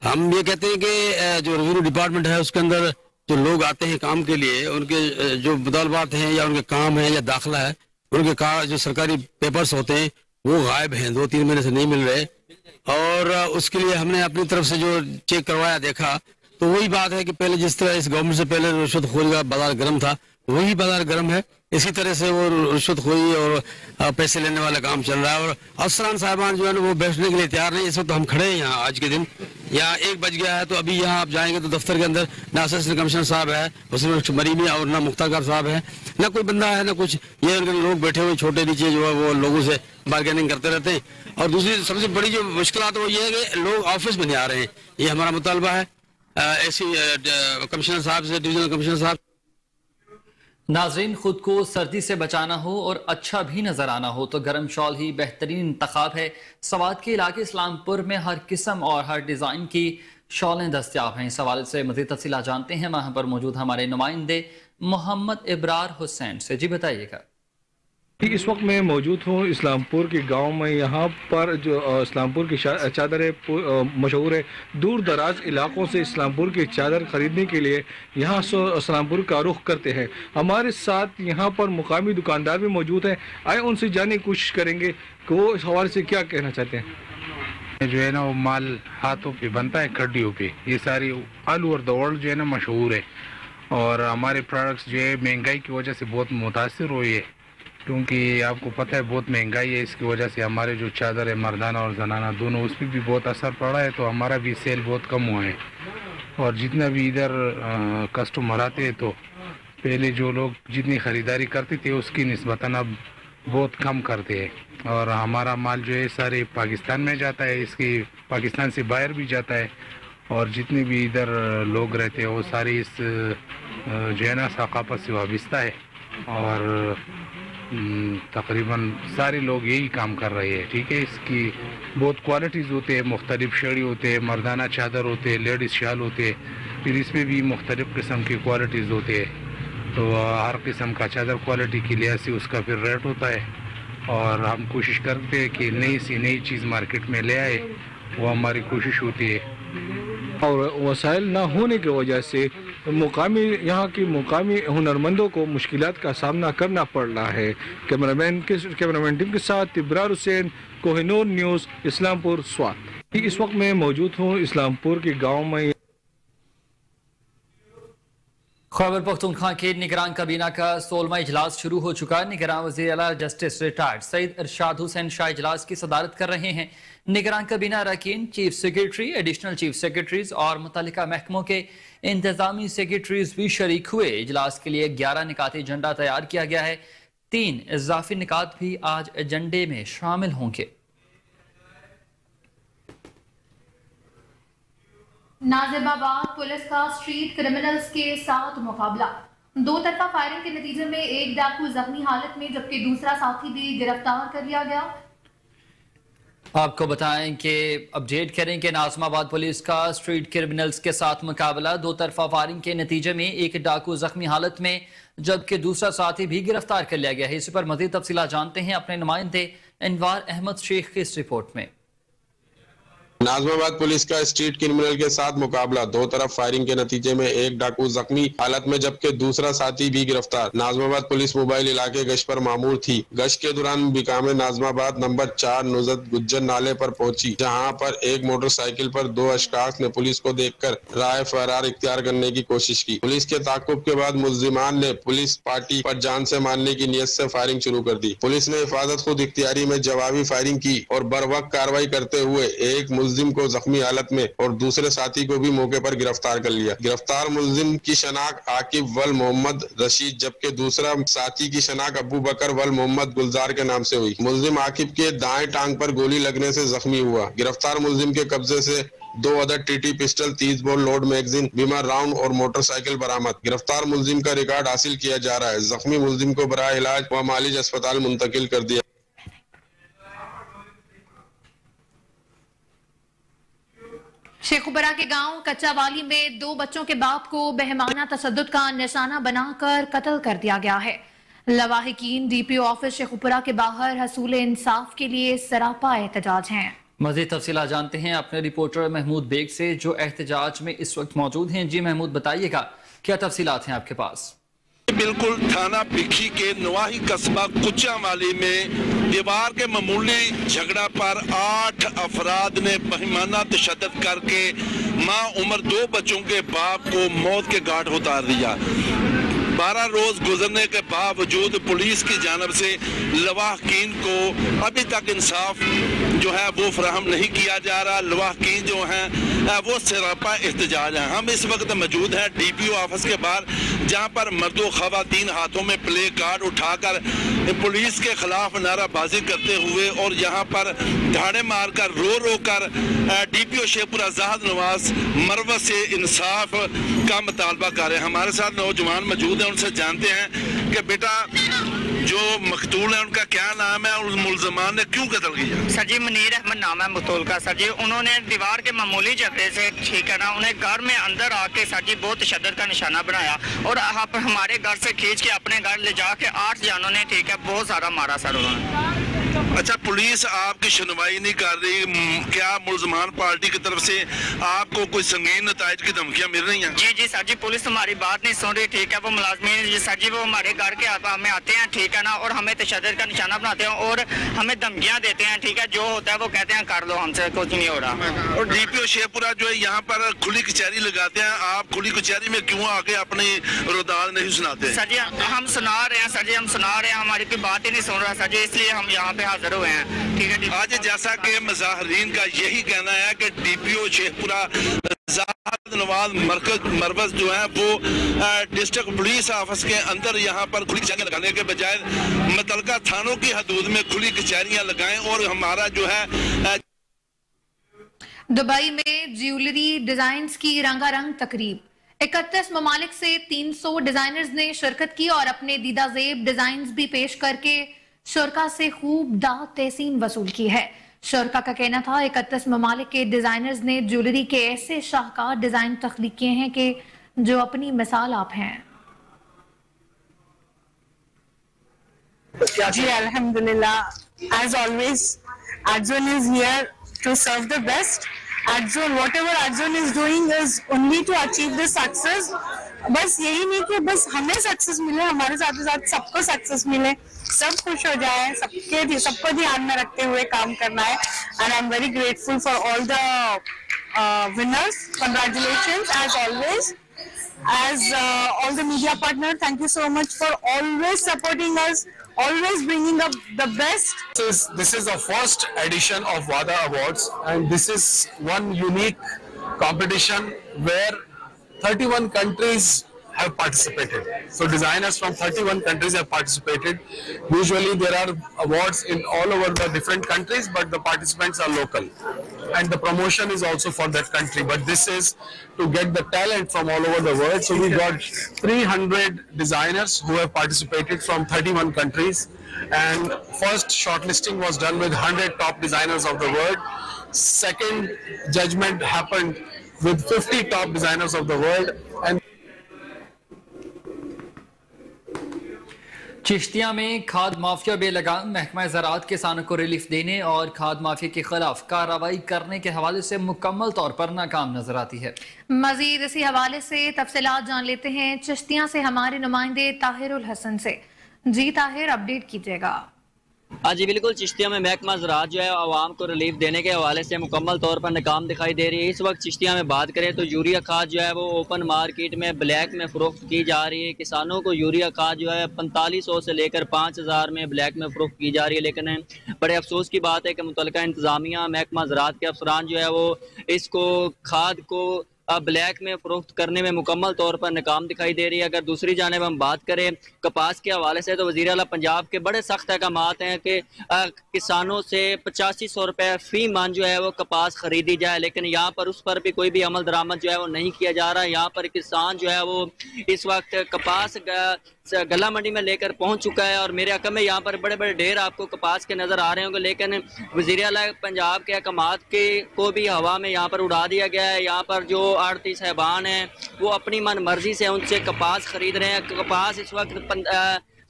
हम ये कहते हैं कि जो रेवेन्यू डिपार्टमेंट है उसके अंदर जो लोग आते हैं काम के लिए, उनके जो मुतालबात हैं या उनके काम है या दाखिला है, उनके जो सरकारी पेपर्स होते हैं वो गायब हैं, 2-3 महीने से नहीं मिल रहे। और उसके लिए हमने अपनी तरफ से जो चेक करवाया, देखा तो वही बात है कि पहले जिस तरह इस गवर्नमेंट से पहले रिश्वतखोरी का बाजार गर्म था, वही बाजार गर्म है। इसी तरह से वो रिश्वतखोरी और पैसे लेने वाला काम चल रहा है। और अफसरान साहबान जो है ना वो बैठने के लिए तैयार नहीं। इस वक्त हम खड़े हैं यहाँ, आज के दिन यहाँ 1 बज गया है, तो अभी यहाँ आप जाएंगे तो दफ्तर के अंदर ना असिस्टेंट कमिश्नर साहब है, हुसैन मरीमी और ना मुख्तार साहब है, ना कोई बंदा है ना कुछ। ये लोग बैठे हुए छोटे नीचे जो है वो लोगों से बार्गेनिंग करते रहते हैं। और दूसरी सबसे बड़ी जो मुश्किल वो ये है कि लोग ऑफिस में नहीं आ रहे हैं। ये हमारा मुतालबा है ऐसी कमिश्नर साहब से, डिविजनल कमिश्नर साहब। नाजरीन, खुद को सर्दी से बचाना हो और अच्छा भी नजर आना हो तो गर्म शॉल ही बेहतरीन इंतखाब है। सवात के इलाके इस्लामपुर में हर किस्म और हर डिज़ाइन की शॉलें दस्तियाब हैं। इस हवाले से मज़ीद तफसीलात जानते हैं वहाँ पर मौजूद हमारे नुमाइंदे मोहम्मद इब्रार हुसैन से। जी बताइएगा। इस वक्त मैं मौजूद हूँ इस्लामपुर के गांव में। यहाँ पर जो इस्लामपुर की चादर है मशहूर है। दूर दराज इलाकों से इस्लामपुर की चादर ख़रीदने के लिए यहाँ से इस्लामपुर का रुख करते हैं। हमारे साथ यहाँ पर मुकामी दुकानदार भी मौजूद हैं। आए उनसे जानने की कोशिश करेंगे कि वो इस हवाले से क्या कहना चाहते हैं। जो है ना वो माल हाथों पे बनता है, कड्डियों पे। ये सारी ऑल ओवर द वर्ल्ड जो है ना मशहूर है और हमारे प्रोडक्ट्स जो है महंगाई की वजह से बहुत मुतासिर हुई है, क्योंकि आपको पता है बहुत महंगाई है। इसकी वजह से हमारे जो चादर है मर्दाना और जनाना दोनों, उस पर भी बहुत असर पड़ा है। तो हमारा भी सेल बहुत कम हुआ है और जितना भी इधर कस्टमर आते हैं तो पहले जो लोग जितनी ख़रीदारी करते थे उसकी निस्बतन अब बहुत कम करते हैं। और हमारा माल जो है सारे पाकिस्तान में जाता है, इसकी पाकिस्तान से बाहर भी जाता है। और जितने भी इधर लोग रहते हैं वो सारे इस जो है ना सकाफत से वाबस्ता है और तकरीबन सारे लोग यही काम कर रहे हैं। ठीक है, इसकी बहुत क्वालिटीज़ होते हैं, मुख्तलिफ शेड़ी होते हैं, मर्दाना चादर होते हैं, लेडीज़ शाल होते हैं, फिर इसमें भी मुख्तलिफ किस्म की क्वालिटीज़ होते हैं। तो हर किस्म का चादर क्वालिटी की लिहाज से उसका फिर रेट होता है और हम कोशिश करते हैं कि नई सी नई चीज़ मार्केट में ले आए, वो हमारी कोशिश होती है। और वसाइल ना होने की वजह से मुकामी यहाँ की मुकामी हुनरमंदों को मुश्किलात का सामना करना पड़ रहा है। कैमरामैन टीम के साथ इब्रार हुसैन, कोहिनूर न्यूज़, इस्लामपुर स्वात। इस वक्त मैं मौजूद हूँ इस्लामपुर के गांव में। खैबर पख्तूनख्वा के निगरान काबीना का 16वां इजलास शुरू हो चुका है। निगरान वज़ीर आला जस्टिस रिटायर्ड सईद इरशाद हुसैन शाह इजलास की सदारत कर रहे हैं। निगरान काबीना अरकान, chief secretary, additional chief secretaries और मुतल्लिका महकमों के इंतजामी सेक्रेटरीज भी शरीक हुए। इजलास के लिए 11 निकाती एजेंडा तैयार किया गया है। 3 इजाफी निकात भी आज एजेंडे में शामिल होंगे। नाजिबाबाद पुलिस का स्ट्रीट क्रिमिनल्स के साथ मुकाबला। 2 तरफा फायरिंग के नतीजे में एक डाकू जख्मी हालत में जबकि दूसरा साथी भी गिरफ्तार कर लिया गया। आपको बताएं कि अपडेट करें कि नाजिबाबाद पुलिस का स्ट्रीट क्रिमिनल्स के साथ मुकाबला। 2 तरफा फायरिंग के नतीजे में एक डाकू जख्मी हालत में जबकि दूसरा साथी भी गिरफ्तार कर लिया गया है। इस पर मजीद तफसीलात जानते हैं अपने नुमाइंदे अनवार अहमद शेख की इस रिपोर्ट में। नाजिबाबाद पुलिस का स्ट्रीट क्रिमिनल के साथ मुकाबला। 2 तरफ फायरिंग के नतीजे में एक डाकू जख्मी हालत में जबकि दूसरा साथी भी गिरफ्तार। नाजिबाबाद पुलिस मोबाइल इलाके गश्त पर मामूर थी। गश्त के दौरान बिकाम नाजिबाबाद नंबर 4 नुजत गुज्जर नाले पर पहुंची, जहां पर एक मोटरसाइकिल पर 2 अशखास ने पुलिस को देखकर राह फरार इख्तियार करने की कोशिश की। पुलिस के ताकुब के बाद मुल्जिमान ने पुलिस पार्टी पर जान से मारने की नीयत से फायरिंग शुरू कर दी। पुलिस ने हिफाजत खुद इख्तियारी में जवाबी फायरिंग की और बर वक्त कार्रवाई करते हुए एक मुल्जिम को जख्मी हालत में और दूसरे साथी को भी मौके पर गिरफ्तार कर लिया। गिरफ्तार मुल्जिम की शनाख्त आकिब वल मोहम्मद रशीद जबकि दूसरा साथी की शनाख्त अबू बकर वल मोहम्मद गुलजार के नाम से हुई। मुल्जिम आकिब के दाएं टांग पर गोली लगने से जख्मी हुआ। गिरफ्तार मुल्जिम के कब्जे से 2 अदद TT pistol, 30 bore load magazine, बीमा राउंड और मोटरसाइकिल बरामद। गिरफ्तार मुल्जिम का रिकॉर्ड हासिल किया जा रहा है। जख्मी मुल्जिम को बराह इलाज व मालिज अस्पताल मुंतकिल कर दिया। शेखुपरा के गांव कच्चावाली में 2 बच्चों के बाप को बेहमाना तशद्दुद का निशाना बनाकर कत्ल कर दिया गया है। लवाहिकीन डीपीओ ऑफिस शेखुपरा के बाहर हसूल इंसाफ के लिए सरापा एहतजाज हैं। मज़ीद तफसीलात जानते हैं अपने रिपोर्टर महमूद बेग से जो एहतजाज में इस वक्त मौजूद हैं। जी महमूद, बताइएगा क्या तफसीलात हैं आपके पास। बिल्कुल थाना भिखी के नवाही कस्बा कुचावाली में दीवार के मामूली झगड़ा पर 8 अफराद ने बेईमाना तशद्दुद करके मां उम्र 2 बच्चों के बाप को मौत के घाट उतार दिया। 12 रोज गुजरने के बावजूद पुलिस की जानब से लवाहकीन को अभी तक इंसाफ जो है वो फराहम नहीं किया जा रहा। लवाहकीन जो हैं वो सरापा एहतजाज हैं। हम इस वक्त मौजूद हैं डीपीओ ऑफिस के बाहर, जहां पर मर्दों खवातीन हाथों में प्ले कार्ड उठाकर पुलिस के खिलाफ नाराबाजी करते हुए और यहाँ पर धाड़े मारकर रो कर डीपीओ शेखपुरा आजाद नवाज मरवत से इंसाफ का मुतालबा कर रहे हैं। हमारे साथ नौजवान मौजूद हैं, उनसे जानते हैं कि बेटा जो मकतूल है उनका क्या नाम है और मुलजमान ने क्यों कत्ल किया? सर जी मुनीर अहमद नाम है मकतूल का। सर जी उन्होंने दीवार के मामूली झगड़े से, ठीक है ना, उन्हें घर में अंदर आके सर जी बहुत तशद्दुद का निशाना बनाया और हमारे घर से खींच के अपने घर ले जाके 8 जानों ने, ठीक है, बहुत सारा मारा सर उन्होंने। अच्छा, पुलिस आपकी सुनवाई नहीं कर रही, क्या मुलजमान पार्टी की तरफ से आपको कोई संगीन नताइज की धमकियां मिल रही हैं? जी सर जी, पुलिस हमारी बात नहीं सुन रही, ठीक है। वो मुलाजमीन सर जी वो हमारे घर के हमें आते हैं, ठीक है ना, और हमें तशद्दुद का निशाना बनाते हैं और हमें धमकियां देते हैं, ठीक है। जो होता है वो कहते हैं कर लो, हमसे कुछ नहीं हो रहा। और डीपीओ शेखपुरा जो है यहाँ पर खुली कचहरी लगाते हैं, आप खुली कचहरी में क्यों आके अपनी रोदाद नहीं सुनाते? सर जी हम सुना रहे हैं, सर जी हम सुना रहे हैं, हमारी कोई बात ही नहीं सुन रहा सर जी, इसलिए हम यहाँ पे हाजिर हुए हैं, ठीक है। आज जैसा कि मुजाहिरीन का यही कहना है कि डीपीओ शेखपुरा नवाज मरकज जो है वो डिस्ट्रिक्ट पुलिस ऑफिस के अंदर यहाँ पर खुली कचहरियाँ लगाने के बजाय मुतलका थानों की हदूद में खुली कचहरियाँ लगाएं और हमारा जो है। दुबई में ज्वेलरी डिजाइन्स की रंगारंग तकरीब, 31 ममालिक से 300 डिजाइनर्स ने शिरकत की और अपने दीदा ज़ेब डिजाइन्स भी पेश करके शुरका से खूब दाद तहसीन वसूल की है। शुरका का कहना था 31 ममालिक के डिजाइनर्स ने ज्वेलरी के ऐसे शाहकार डिजाइन तख्लीक किए हैं कि जो अपनी मिसाल आप हैं। जी अल्हम्दुलिल्लाह, as always Adzone is here to serve the best. Adzone, whatever Adzone is doing is only to achieve the success. बस यही नहीं कि बस हमें सक्सेस मिले, हमारे साथ साथ सबको सक्सेस मिले, सब खुश हो जाए, सबको ध्यान में रखते हुए काम करना है। And I am very grateful for all the winners. Congratulations as always. As all the media partners, thank you so much for always supporting us, always bringing up the best. This is the first edition of WADA Awards, and this is one unique competition where 31 countries have participated. So designers from 31 countries have participated. Usually there are awards in all over the different countries, but the participants are local. And the promotion is also for that country. But this is to get the talent from all over the world. So we got 300 designers who have participated from 31 countries. And first shortlisting was done with 100 top designers of the world. Second judgment happened with 50 top designers of the world. And Chishtiya में खाद mafia बेलगाम, महकमा ज़राअत किसानों को relief देने और खाद mafia के खिलाफ कार्रवाई करने के हवाले से मुकम्मल तौर पर नाकाम नजर आती है। मजीद इसी हवाले से तफसीलात जान लेते हैं चिश्तिया से हमारे नुमाइंदे ताहिरुल हसन से। जी ताहिर, अपडेट कीजिएगा। हाँ जी बिल्कुल, चिश्तिया में महकमा ज़राअत जो है आवाम को रिलीफ देने के हवाले से मुकम्मल तौर पर नाकाम दिखाई दे रही है। इस वक्त चिश्तिया में बात करें तो यूरिया खाद जो है वो ओपन मार्केट में ब्लैक में फ़रोख्त की जा रही है। किसानों को यूरिया खाद जो है 4500 से लेकर 5000 में ब्लैक में फ़रोख्त की जा रही है। लेकिन बड़े अफसोस की बात है कि मुतल्लिका इंतज़ामिया महकमा ज़राअत के अफसरान जो है वो इसको खाद को ब्लैक में फ़रोख्त करने में मुकम्मल तौर पर नाकाम दिखाई दे रही है। अगर दूसरी जानिब हम बात करें कपास के हवाले से तो वज़ीर आला पंजाब के बड़े सख्त अहकामात हैं कि किसानों से 8500 रुपये फ़ी मन जो है वो कपास ख़रीदी जाए, लेकिन यहाँ पर उस पर भी कोई भी अमल दरामद जो है वो नहीं किया जा रहा है। यहाँ पर किसान जो है वो इस वक्त कपास गला मंडी में लेकर पहुँच चुका है और मेरे हक़ में यहाँ पर बड़े बड़े ढेर आपको कपास के नज़र आ रहे होंगे, लेकिन वज़ीर आला पंजाब के अहकामात के को भी हवा में यहाँ पर उड़ा दिया गया है। यहाँ पर जो आड़ती साहबान हैं वो अपनी मन मर्जी से उनसे कपास खरीद रहे हैं। कपास इस वक्त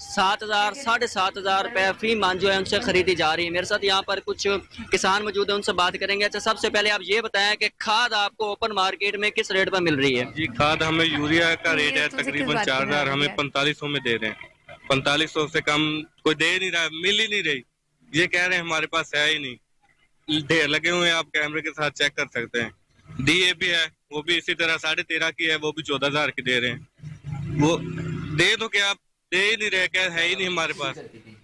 7000 7500 रुपये फी मन जो है उनसे खरीदी जा रही है। मेरे साथ यहाँ पर कुछ किसान मौजूद हैं, उनसे बात करेंगे। अच्छा, सबसे पहले आप ये बताएं कि खाद आपको ओपन मार्केट में किस रेट पर मिल रही है? जी, खाद हमें यूरिया का रेट है तकरीबन 4000, हमें 4500 में दे रहे हैं। 4500 से कम कोई दे नहीं रहा, मिल ही नहीं रही। ये कह रहे हैं हमारे पास है ही नहीं, ढेर लगे हुए हैं, आप कैमरे के साथ चेक कर सकते हैं। DAP है वो भी इसी तरह 13.5 की है, वो भी 14000 की दे रहे हैं। वो दे दो क्या, आप दे ही नहीं रहे, क्या है ही नहीं हमारे पास।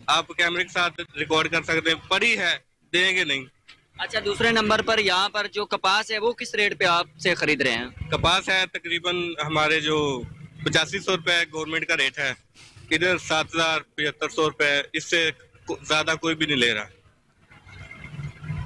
आप कैमरे के साथ रिकॉर्ड कर सकते हैं, पड़ी है, देंगे नहीं। अच्छा, दूसरे नंबर पर यहाँ पर जो कपास है वो किस रेट पे आपसे खरीद रहे हैं? कपास है तकरीबन हमारे जो 8500 रुपये गवर्नमेंट का रेट है, इधर 7000 7500 रुपये, इससे ज्यादा कोई भी नहीं ले रहा।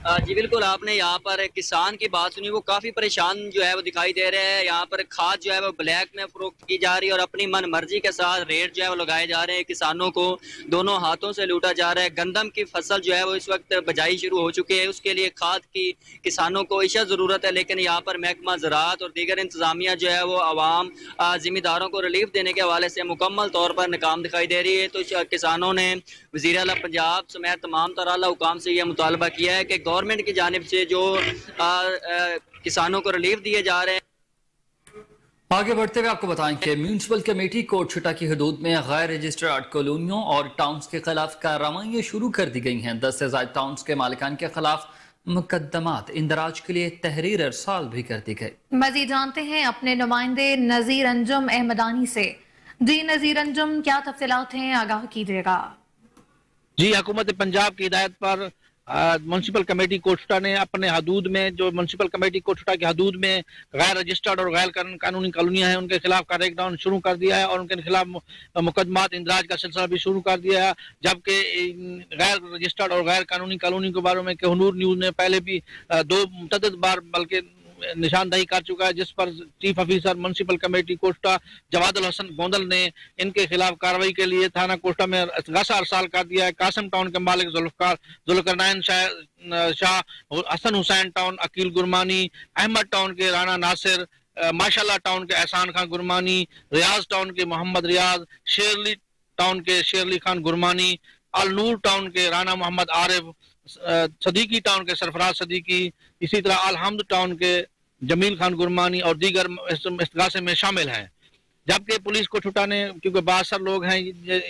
जी बिल्कुल, आपने यहाँ पर किसान की बात सुनी, वो काफ़ी परेशान जो है वो दिखाई दे रहे हैं। यहाँ पर खाद जो है वो ब्लैक में फरोख्त की जा रही है और अपनी मन मर्जी के साथ रेट जो है वो लगाए जा रहे हैं। किसानों को दोनों हाथों से लूटा जा रहा है। गंदम की फसल जो है वो इस वक्त बजाई शुरू हो चुकी है, उसके लिए खाद की किसानों को इशा ज़रूरत है, लेकिन यहाँ पर महकमा ज़राअत और दीगर इंतज़ामिया जो है वो आवाम ज़िम्मेदारों को रिलीफ देने के हवाले से मुकम्मल तौर पर नाकाम दिखाई दे रही है। तो किसानों ने वज़ीर आला पंजाब समेत तमाम तरह आला हुकाम से यह मुतालबा किया है कि गवर्नमेंट की जानिब से जो किसानों को रिलीफ दिए जा रहे हैं। आगे बढ़ते हुए आपको बताएं कि म्यूनसिपल कमेटी कोटशुटा की हदूद में गैर रजिस्टर्ड कॉलोनियों और टाउन्स के खिलाफ कार्रवाइयाँ शुरू कर दी गई हैं। 10 से ज़ायद टाउन्स के मालिकान के खिलाफ मुकदमात इंदराज के लिए तहरीर अरसाल भी कर दी गई। मजीद जानते हैं अपने नुमाइंदे नजीर अंजुम अहमदानी से। जी नजीर अंजुम, क्या तफसीलात हैं, आगाह कीजिएगा। जी, हुकूमत पंजाब की हिदायत पर म्यूनसिपल कमेटी कोटशुटा ने अपने हदूद में, जो म्यूनसिपल कमेटी कोटशुटा की हदूद में गैर रजिस्टर्ड और गैर कानूनी कॉलोनियाँ हैं, उनके खिलाफ क्रैकडाउन शुरू कर दिया है और उनके खिलाफ मुकदमात इंदराज का सिलसिला भी शुरू कर दिया है। जबकि गैर रजिस्टर्ड और गैर कानूनी कॉलोनी के बारे में कोहिनूर न्यूज़ ने पहले भी 2 मुतअद्दिद बार बल्कि निशानदही कर चुका है, जिस पर चीफ ऑफिसर म्यूनसिपल कमेटी कोटशुटा जवादुल हसन गोंदल ने इनके खिलाफ कार्रवाई के लिए थाना कोटशुटा में इस्तगासा अरसाल कर दिया है। कासिम टाउन के मालिक जुल्फकारनैन शाह, हसन हुसैन टाउन अकील गुरमानी, अहमद टाउन के राना नासिर, माशाल्लाह टाउन के एहसान खान गुरमानी, रियाज टाउन के मोहम्मद रियाज, शेरली टाउन के शेरली खान गुरमानी, अल नूर टाउन के राना मोहम्मद आरिफ, सदीकी टाउन के सरफराज सदीकी, इसी तरह अलहमद टाउन के जमील खान गुरमानी और दीगर इस्तगासे में शामिल हैं। जबकि पुलिस कोटशुटा ने, क्योंकि बासर लोग हैं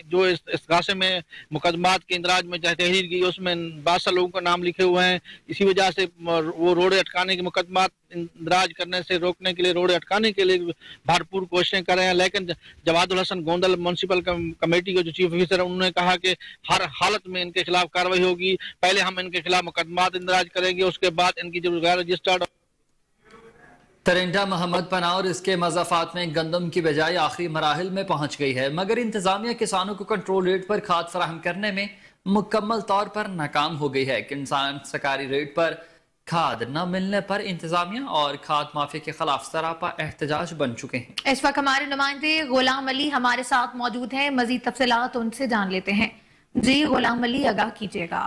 जो इस इस्तगासे में मुकदमात के इंदराज में तहरीर की, उसमें बासर लोगों का नाम लिखे हुए हैं, इसी वजह से वो रोड अटकाने के मुकदमात इंदराज करने से रोकने के लिए, रोड अटकाने के लिए भरपूर कोशिशें कर रहे हैं। लेकिन जवादुल हसन गोंदल म्यूनसिपल कमेटी के जो चीफ ऑफिसर है, उन्होंने कहा कि हर हालत में इनके खिलाफ कार्रवाई होगी। पहले हम इनके खिलाफ मुकदमात इंदराज करेंगे, उसके बाद इनकी जो गैर रजिस्टर्ड। तरिंडा मोहम्मद पनाह और इसके मज़ाफ़ात में गंदम की बजाय आखिरी मराहिल में पहुंच गई है, मगर इंतजामिया किसानों को कंट्रोल रेट पर खाद फराहम करने में मुकम्मल तौर पर नाकाम हो गई है। किसान सरकारी रेट पर खाद न मिलने पर इंतजामिया और खाद माफिया के खिलाफ सरापा एहतजाज बन चुके हैं। इस वक्त हमारे नुमाइंदे गुलाम अली हमारे साथ मौजूद हैं, मजीद तफसीलात उनसे जान लेते हैं। जी गुलाम अली, आगाह कीजिएगा।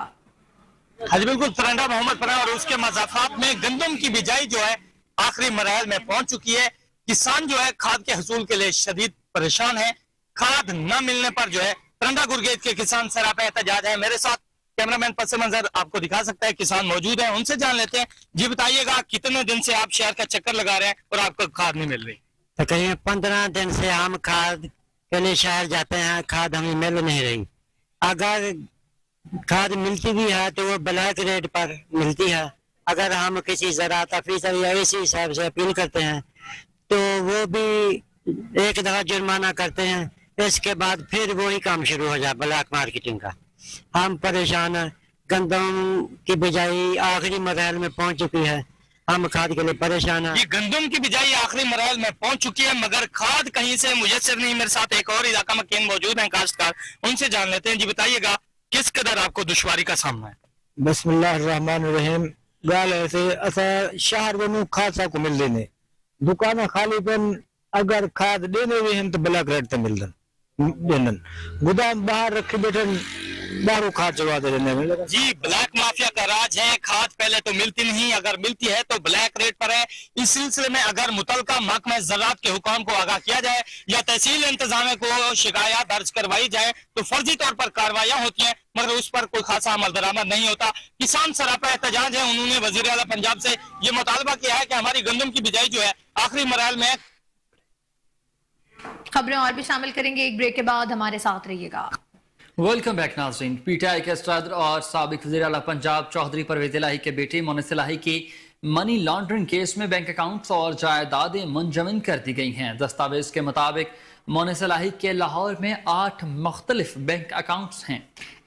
हाँ जी बिल्कुल, तरिंडा मोहम्मद पनाह और उसके मज़ाफ़ात में गंदम की बिजाई जो है आखिरी मराहल में पहुंच चुकी है। किसान जो है खाद के हसूल के लिए शदीद परेशान है। खाद न मिलने पर जो है तरिंडा गुरगेज के किसान सरापा एहतजाज है। मेरे साथ कैमरामैन पस मंजर आपको दिखा सकता है, किसान मौजूद हैं, उनसे जान लेते हैं। जी बताइएगा, कितने दिन से आप शहर का चक्कर लगा रहे हैं और आपको खाद नहीं मिल रही? तकरीबन 15 दिन से हम खाद के लिए शहर जाते हैं, खाद हमें मिल नहीं रही। अगर खाद मिलती भी है तो वो ब्लैक रेट पर मिलती है। अगर हम किसी ज़राअत ऑफिसर या इसी साहब से अपील करते हैं तो वो भी एक दफ़ा जुर्माना करते हैं, इसके बाद फिर वही काम शुरू हो जाए ब्लैक मार्केटिंग का। हम परेशान हैं। गंदम की बिजाई आखिरी मरहल में पहुंच चुकी है, हम खाद के लिए परेशान हैं। ये गंदम की बिजाई आखिरी मरहल में पहुंच चुकी है, मगर खाद कहीं से मुयस्सर नहीं। मेरे साथ एक और इलाका मकीन मौजूद है काश्तकार, उनसे जान लेते हैं। जी बताइएगा, किस कदर आपको दुश्वारी का सामना है? बिस्मिल्लाहिर्रहमानिर्रहीम। गाल ऐसे असा शहर वनू खाद सा को मिल देने दुकान खाली पन अगर खाद देने भी हम तो ब्लैक रेट पे मिल देन गोदाम बाहर रखे बैठे बाहरों खाद चलवा दे रहे। जी, ब्लैक माफिया का राज है। खाद पहले तो मिलती नहीं, अगर मिलती है तो ब्लैक रेट पर है। इस सिलसिले में अगर मुतलका महकमा ज़राअत के हुकाम को आगाह किया जाए या तहसील इंतजामिया को शिकायत दर्ज करवाई जाए तो फर्जी तौर पर कार्रवाइयां होती हैं, मगर उस पर कोई खासा अमल दरामद नहीं होता। किसान सरापा एहतजाज है। उन्होंने वजीर आला पंजाब से ये मुतालबा किया है कि हमारी गंदम की बिजाई जो है आखिरी मरहल में। खबरें और भी शामिल करेंगे एक ब्रेक के बाद, हमारे साथ रहिएगा। वेलकम बैक नाज़रीन। पीटीआई के सदर और साबिक वज़ीर आला पंजाब चौधरी परवेज़ इलाही के बेटे मोनिस इलाही की मनी लॉन्ड्रिंग केस में बैंक अकाउंट्स और जायदादें मुंजमद कर दी गई हैं। दस्तावेज के मुताबिक मोनिस इलाही के लाहौर में 8 मुख्तलिफ बैंक अकाउंट्स हैं।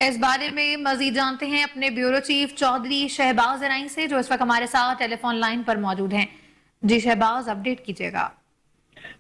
इस बारे में मजीद जानते हैं अपने ब्यूरो चीफ चौधरी शहबाज इनाई से, जो इस वक्त हमारे साथ टेलीफोन लाइन पर मौजूद हैं। जी शहबाज, अपडेट कीजिएगा।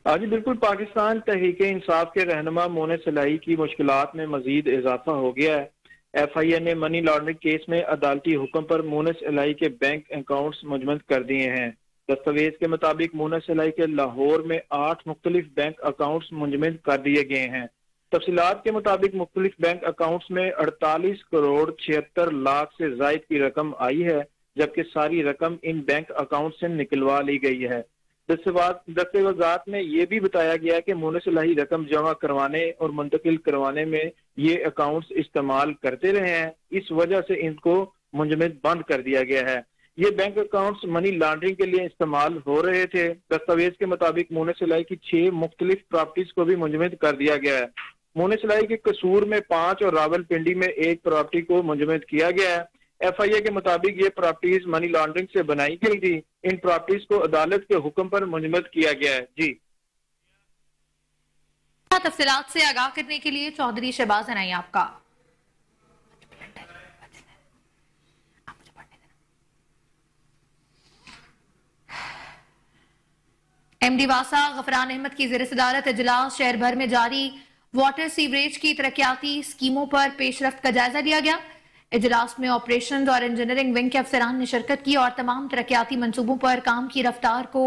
जी बिल्कुल, पाकिस्तान तहरीक इंसाफ के रहनुमा मोनिस इलाही की मुश्किलात में मजीद इजाफा हो गया है। FIA ने मनी लॉन्ड्रिंग केस में अदालती हुक्म पर मोनस इलाही के बैंक अकाउंट्स मुजम्मद कर दिए हैं। दस्तावेज के मुताबिक मोनस इलाही के लाहौर में 8 मुख्तलिफ बैंक अकाउंट्स मुंजमद कर दिए गए हैं। तफसीलात के मुताबिक मुख्तलिफ बैंक अकाउंट्स में 48 करोड़ 76 लाख से जायद की रकम आई है, जबकि सारी रकम इन बैंक अकाउंट से निकलवा ली गई है। दस्तावेजात में ये भी बताया गया कि मोनस इलाही रकम जमा करवाने और मुंतकिल करवाने में ये अकाउंट्स इस्तेमाल करते रहे हैं, इस वजह से इनको मुंजमद बंद कर दिया गया है। ये बैंक अकाउंट्स मनी लॉन्ड्रिंग के लिए इस्तेमाल हो रहे थे। दस्तावेज के मुताबिक मोनस इलाही की 6 मुख्तलिफ प्रॉपर्टीज को भी मुंजमद कर दिया गया है। मोनस इलाही के कसूर में 5 और रावलपिंडी में 1 प्रॉपर्टी को मुंजमद किया गया है। FIA के मुताबिक ये प्रॉपर्टीज मनी लॉन्ड्रिंग से बनाई गई थी। इन प्रॉपर्टीज को अदालत के हुक्म पर मुंजमद किया गया है। जी, तफसीलात से आगाह करने के लिए चौधरी शहबाज अनाई आपका। MD वासा गफरान अहमद की ज़ेर सदारत इजलास शहर भर में जारी वाटर सीवरेज की तरक्याती स्कीमों पर पेशरफ्त का जायजा लिया गया। इजलास में ऑपरेशंस और इंजीनियरिंग विंग के अफसरान ने शिरकत की और तमाम तरक्याती मंसूबों पर काम की रफ्तार को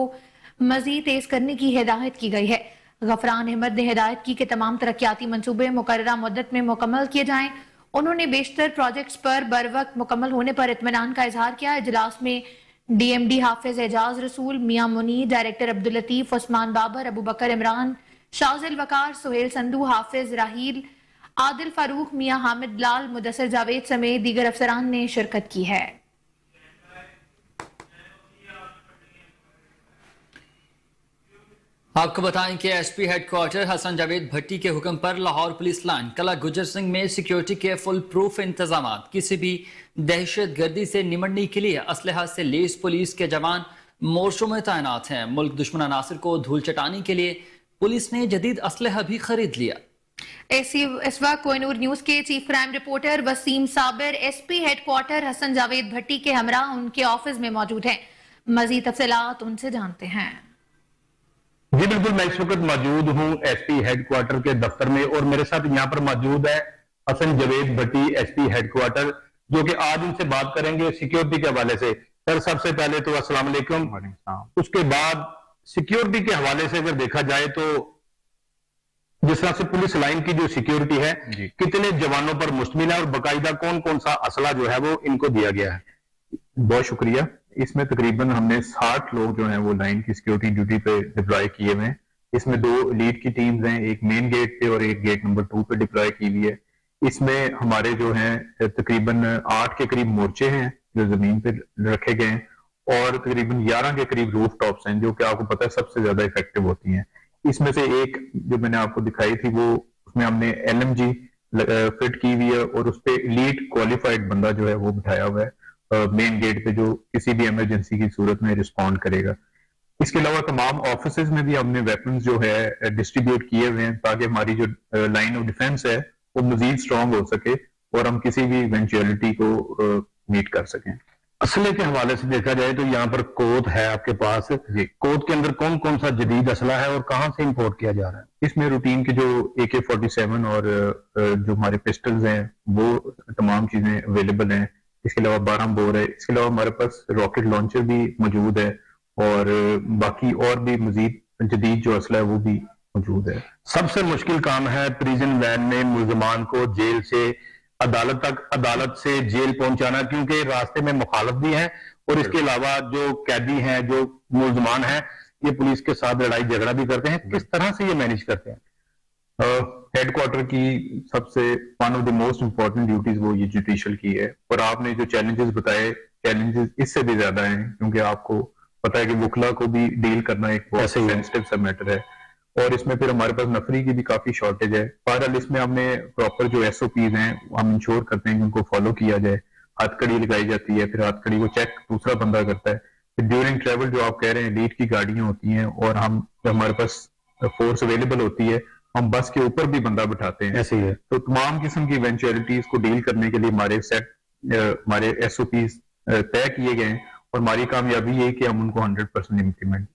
मजीद तेज करने की हिदायत की गई है। गफरान अहमद ने हिदायत की कि तमाम तरक्याती मंसूबे मुकर्ररा मुद्दत में मुकम्मल किए जाएं। उन्होंने बेशतर प्रोजेक्ट्स पर बर वक्त मुकम्मल होने पर इत्मीनान का इजहार किया। इजलास में DMD हाफिज एजाज रसूल, मियां मुनी, डायरेक्टर अब्दुल लतीफ, उस्मान बाबर, अबू बकर इमरान, शाजिल वकार, सुहेल संधू, हाफिज राहील, आदिल फारूक, मियां हामिद लाल, मुदस्सिर जावेद समेत दीगर अफसरान ने शिरकत की है। आपको बताएं कि SP हेडक्वार्टर हसन जावेद भट्टी के हुक्म पर लाहौर पुलिस लाइन कला गुजर सिंह में सिक्योरिटी के फुल प्रूफ इंतजाम, किसी भी दहशत गर्दी से निमटने के लिए असलहा से लेस पुलिस के जवान मोर्चों में तैनात हैं। मुल्क दुश्मन अनासर को धूल चटाने के लिए पुलिस ने जदीद असलहा भी खरीद लिया। इस वक्त कोहिनूर न्यूज के chief crime reporter Waseem Sabir SP headquarter Hasan Javed Bhatti के हमरा उनके ऑफिस में मौजूद हैं। मजीद तफसीलात उनसे जानते हैं। जी बिल्कुल, मैं इस वक्त मौजूद हूँ SP हेडक्वार्टर के दफ्तर में और मेरे साथ यहाँ पर मौजूद है हसन जावेद भट्टी SP हेडक्वार्टर, जो कि आज उनसे बात करेंगे सिक्योरिटी के हवाले से। सर, सबसे पहले तो अस्सलाम वालेकुम। उसके बाद सिक्योरिटी के हवाले से अगर देखा जाए तो जिस तरह से पुलिस लाइन की जो सिक्योरिटी है कितने जवानों पर मुश्तमिल है और बाकायदा कौन कौन सा असला जो है वो इनको दिया गया है? बहुत शुक्रिया। इसमें तकरीबन हमने 60 लोग जो हैं वो लाइन की सिक्योरिटी ड्यूटी पे डिप्लॉय किए हुए हैं। इसमें 2 लीड की टीम्स हैं, एक मेन गेट पे और एक गेट नंबर 2 पे डिप्लॉय की हुई है। इसमें हमारे जो हैं तकरीबन 8 के करीब मोर्चे हैं जो जमीन पे रखे गए हैं और तकरीबन 11 के करीब रूफ टॉप्स हैं, जो कि आपको पता है सबसे ज्यादा इफेक्टिव होती हैं। इसमें से एक जो मैंने आपको दिखाई थी वो उसमें हमने LMG फिट की हुई है और उस पर लीड क्वालिफाइड बंदा जो है वो बिठाया हुआ है मेन गेट पे, जो किसी भी इमरजेंसी की सूरत में रिस्पॉन्ड करेगा। इसके अलावा तमाम ऑफिसेज में भी हमने वेपन्स जो है डिस्ट्रीब्यूट किए हुए हैं ताकि हमारी जो लाइन ऑफ डिफेंस है वो मजीद स्ट्रांग हो सके और हम किसी भी इवेंचुअलिटी को मीट कर सकें। असले के हवाले से देखा जाए तो यहाँ पर कोद है आपके पास, कोद के अंदर कौन कौन सा जदीद असला है और कहाँ से इंपोर्ट किया जा रहा है? इसमें रूटीन के जो AK-47 और जो हमारे पिस्टल्स हैं वो तमाम चीजें अवेलेबल हैं। इसके अलावा 12 बोर है। इसके अलावा हमारे पास रॉकेट लॉन्चर भी मौजूद है और बाकी और भी मजीद जदीद जो असला है वो भी मौजूद है। सबसे मुश्किल काम है प्रिजन वैन में मुलजमान को जेल से अदालत तक, अदालत से जेल पहुंचाना, क्योंकि रास्ते में मुखालफ भी हैं और इसके अलावा जो कैदी हैं, जो मुलजमान हैं, ये पुलिस के साथ लड़ाई झगड़ा भी करते हैं। किस तरह से ये मैनेज करते हैं? हेडक्वार्टर की सबसे one of the most important duties वो ये जुडिशियल की है और आपने जो चैलेंजेस बताए, चैलेंजेस इससे भी ज्यादा हैं क्योंकि आपको पता है कि वकला को भी डील करना एक बहुत सेंसिटिव सा मैटर है और इसमें फिर हमारे पास नफरी की भी काफी शॉर्टेज है। बहरहाल इसमें हमने प्रॉपर जो SOPs हैं हम इंश्योर करते हैं कि उनको फॉलो किया जाए। हथकड़ी लगाई जाती है, फिर हथकड़ी को चेक दूसरा बंदा करता है। फिर ड्यूरिंग ट्रेवल जो आप कह रहे हैं लीड की गाड़ियां होती हैं और हम जब हमारे पास फोर्स अवेलेबल होती है हम बस के ऊपर भी बंदा बिठाते हैं। ऐसे ही है। तो तमाम किस्म की इवेंचुअलिटीज को डील करने के लिए हमारे SOPs तय किए गए हैं और हमारी कामयाबी ये कि हम उनको 100% इम्प्लीमेंट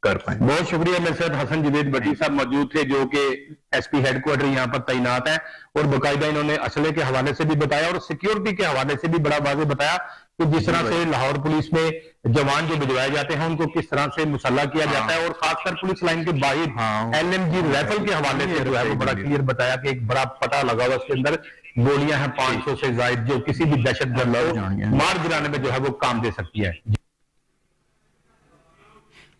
कर पाए। बहुत शुक्रिया। मेरे साथ हसन जवेद भट्टी साहब मौजूद थे जो कि एसपी हेडक्वार्टर यहाँ पर तैनात है, और बाकायदा इन्होंने असले के हवाले से भी बताया और सिक्योरिटी के हवाले से भी बड़ा वाज़ेह बताया कि जिस तरह से लाहौर पुलिस में जवान जो भिजवाए जाते हैं उनको किस तरह से मुसल्ला किया जाता है, और खासकर पुलिस लाइन के बाहर LMG राइफल के हवाले से जो है वो बड़ा क्लियर बताया कि एक बड़ा पता लगा हुआ उसके अंदर गोलियां हैं 500 से ज्यादा जो किसी भी दहशतगर्द को मार गिराने में जो है वो काम दे सकती है।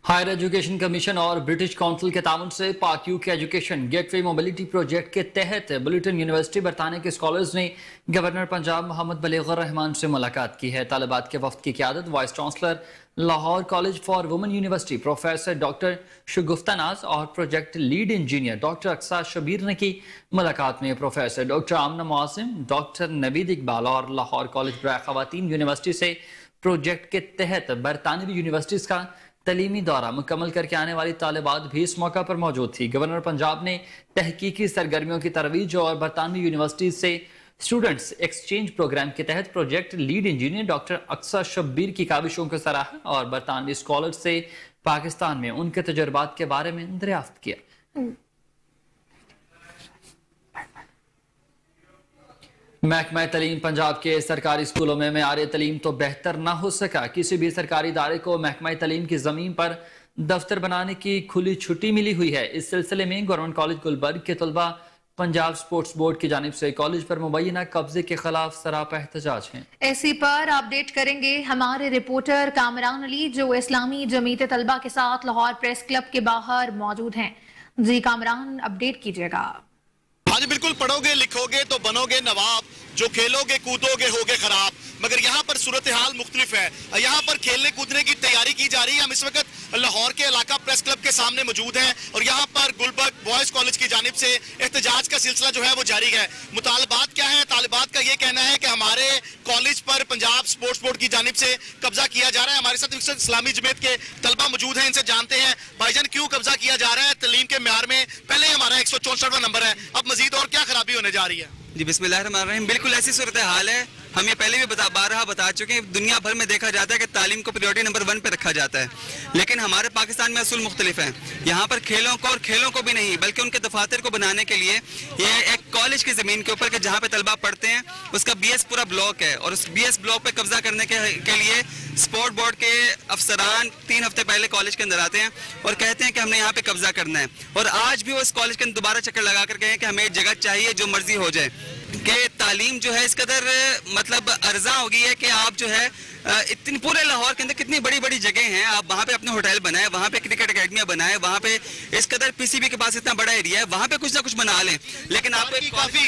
हायर एजुकेशन कमीशन और ब्रिटिश काउंसिल के ताउन से Pak UK education gateway mobility project के तहत बुलेटिन यूनिवर्सिटी बरतानिया के स्कॉलर्स ने गवर्नर पंजाब मोहम्मद बलीग़ुर रहमान से मुलाकात की है। तालिबात के वफ्द की क़यादत vice chancellor Lahore college for women university professor doctor Shagufta Naz और project lead engineer doctor Aqsa Shabbir ने की। मुलाकात में professor doctor Amna Muazzam, doctor Naveed Iqbal और लाहौर कॉलेज बराए ख़वातीन यूनिवर्सिटी से प्रोजेक्ट के तहत बरतानवी यूनिवर्सिटीज़ का तलीमी दौरा मुकम्मल करके आने वाली तालिबात भी इस मौका पर मौजूद थी। गवर्नर पंजाब ने तहकीकी सरगर्मियों की तरवीज और बरतानवी यूनिवर्सिटीज से स्टूडेंट्स एक्सचेंज प्रोग्राम के तहत project lead engineer doctor Aqsa Shabbir की काविशों को सराहा और बरतानवी स्कॉलर से पाकिस्तान में उनके तजुर्बात के बारे में दरियाफ्त किया। महकमा तलीम पंजाब के सरकारी स्कूलों में मेयार तलीम तो बेहतर ना हो सका। किसी भी सरकारी इदारे को महकमा तलीम की ज़मीन पर दफ्तर बनाने की खुली छुट्टी मिली हुई है। इस सिलसिले में गवर्नमेंट कॉलेज गुलबर्ग के तलबा पंजाब स्पोर्ट्स बोर्ड की जानिब से कॉलेज पर मुबैना कब्जे के खिलाफ सरापा एहतजाज है। इसी पर अपडेट करेंगे हमारे रिपोर्टर कामरान अली जो इस्लामी जमीयत तलबा के साथ लाहौर प्रेस क्लब के बाहर मौजूद हैं। जी कामरान, अपडेट कीजिएगा। हाँ जी बिल्कुल, पढ़ोगे लिखोगे तो बनोगे नवाब, जो खेलोगे कूदोगे होगे खराब। मगर यहाँ पर सूरत हाल मुख्तलिफ है। यहाँ पर खेलने कूदने की तैयारी की जा रही है। हम इस वक्त लाहौर के इलाका प्रेस क्लब के सामने मौजूद हैं और यहाँ पर गुलबर्ग बॉयज कॉलेज की जानिब से एहतजाज का सिलसिला जो है वो जारी है। मुतालबात क्या है? तालिबात का ये कहना है कि हमारे कॉलेज पर पंजाब स्पोर्ट्स बोर्ड की जानिब से कब्जा किया जा रहा है। हमारे साथ इस्लामी जमीयत के तलबा मौजूद हैं, इनसे जानते हैं भाईजान क्यों कब्जा किया जा रहा है तलीम के म्यार में। पहले हमारा 164वां नंबर है, अब मजीद और क्या खराबी होने जा रही है? जी बिस्मिल्लाहिर्रहमानिर्रहीम, बिल्कुल ऐसी सूरत हाल है। हम ये पहले भी बता चुके हैं। दुनिया भर में देखा जाता है कि तालीम को प्रायोरिटी नंबर 1 पे रखा जाता है, लेकिन हमारे पाकिस्तान में असूल मुख्तलिफ हैं। यहाँ पर खेलों को और खेलों को भी नहीं बल्कि उनके दफातर को बनाने के लिए ये एक कॉलेज की ज़मीन के ऊपर के जहाँ पे तलबा पढ़ते हैं उसका BS पूरा ब्लॉक है और उस BS ब्लॉक पे कब्जा करने के लिए स्पोर्ट बोर्ड के अफसरान 3 हफ्ते पहले कॉलेज के अंदर आते हैं और कहते हैं कि हमने यहाँ पे कब्जा करना है। और आज भी वो इस कॉलेज के अंदर दोबारा चक्कर लगा कर गए कि हमें एक जगह चाहिए जो मर्जी हो जाए, कि तालीम जो है इस कदर मतलब अर्जा हो गई है कि आप जो है इतनी पूरे लाहौर के अंदर कितनी बड़ी बड़ी जगह हैं, आप वहाँ पे अपने होटल बनाए, वहाँ पे क्रिकेट अकेडमियाँ बनाए, वहाँ पे इस कदर PCB के पास इतना बड़ा एरिया है, वहाँ पे कुछ ना कुछ बना लें। लेकिन आप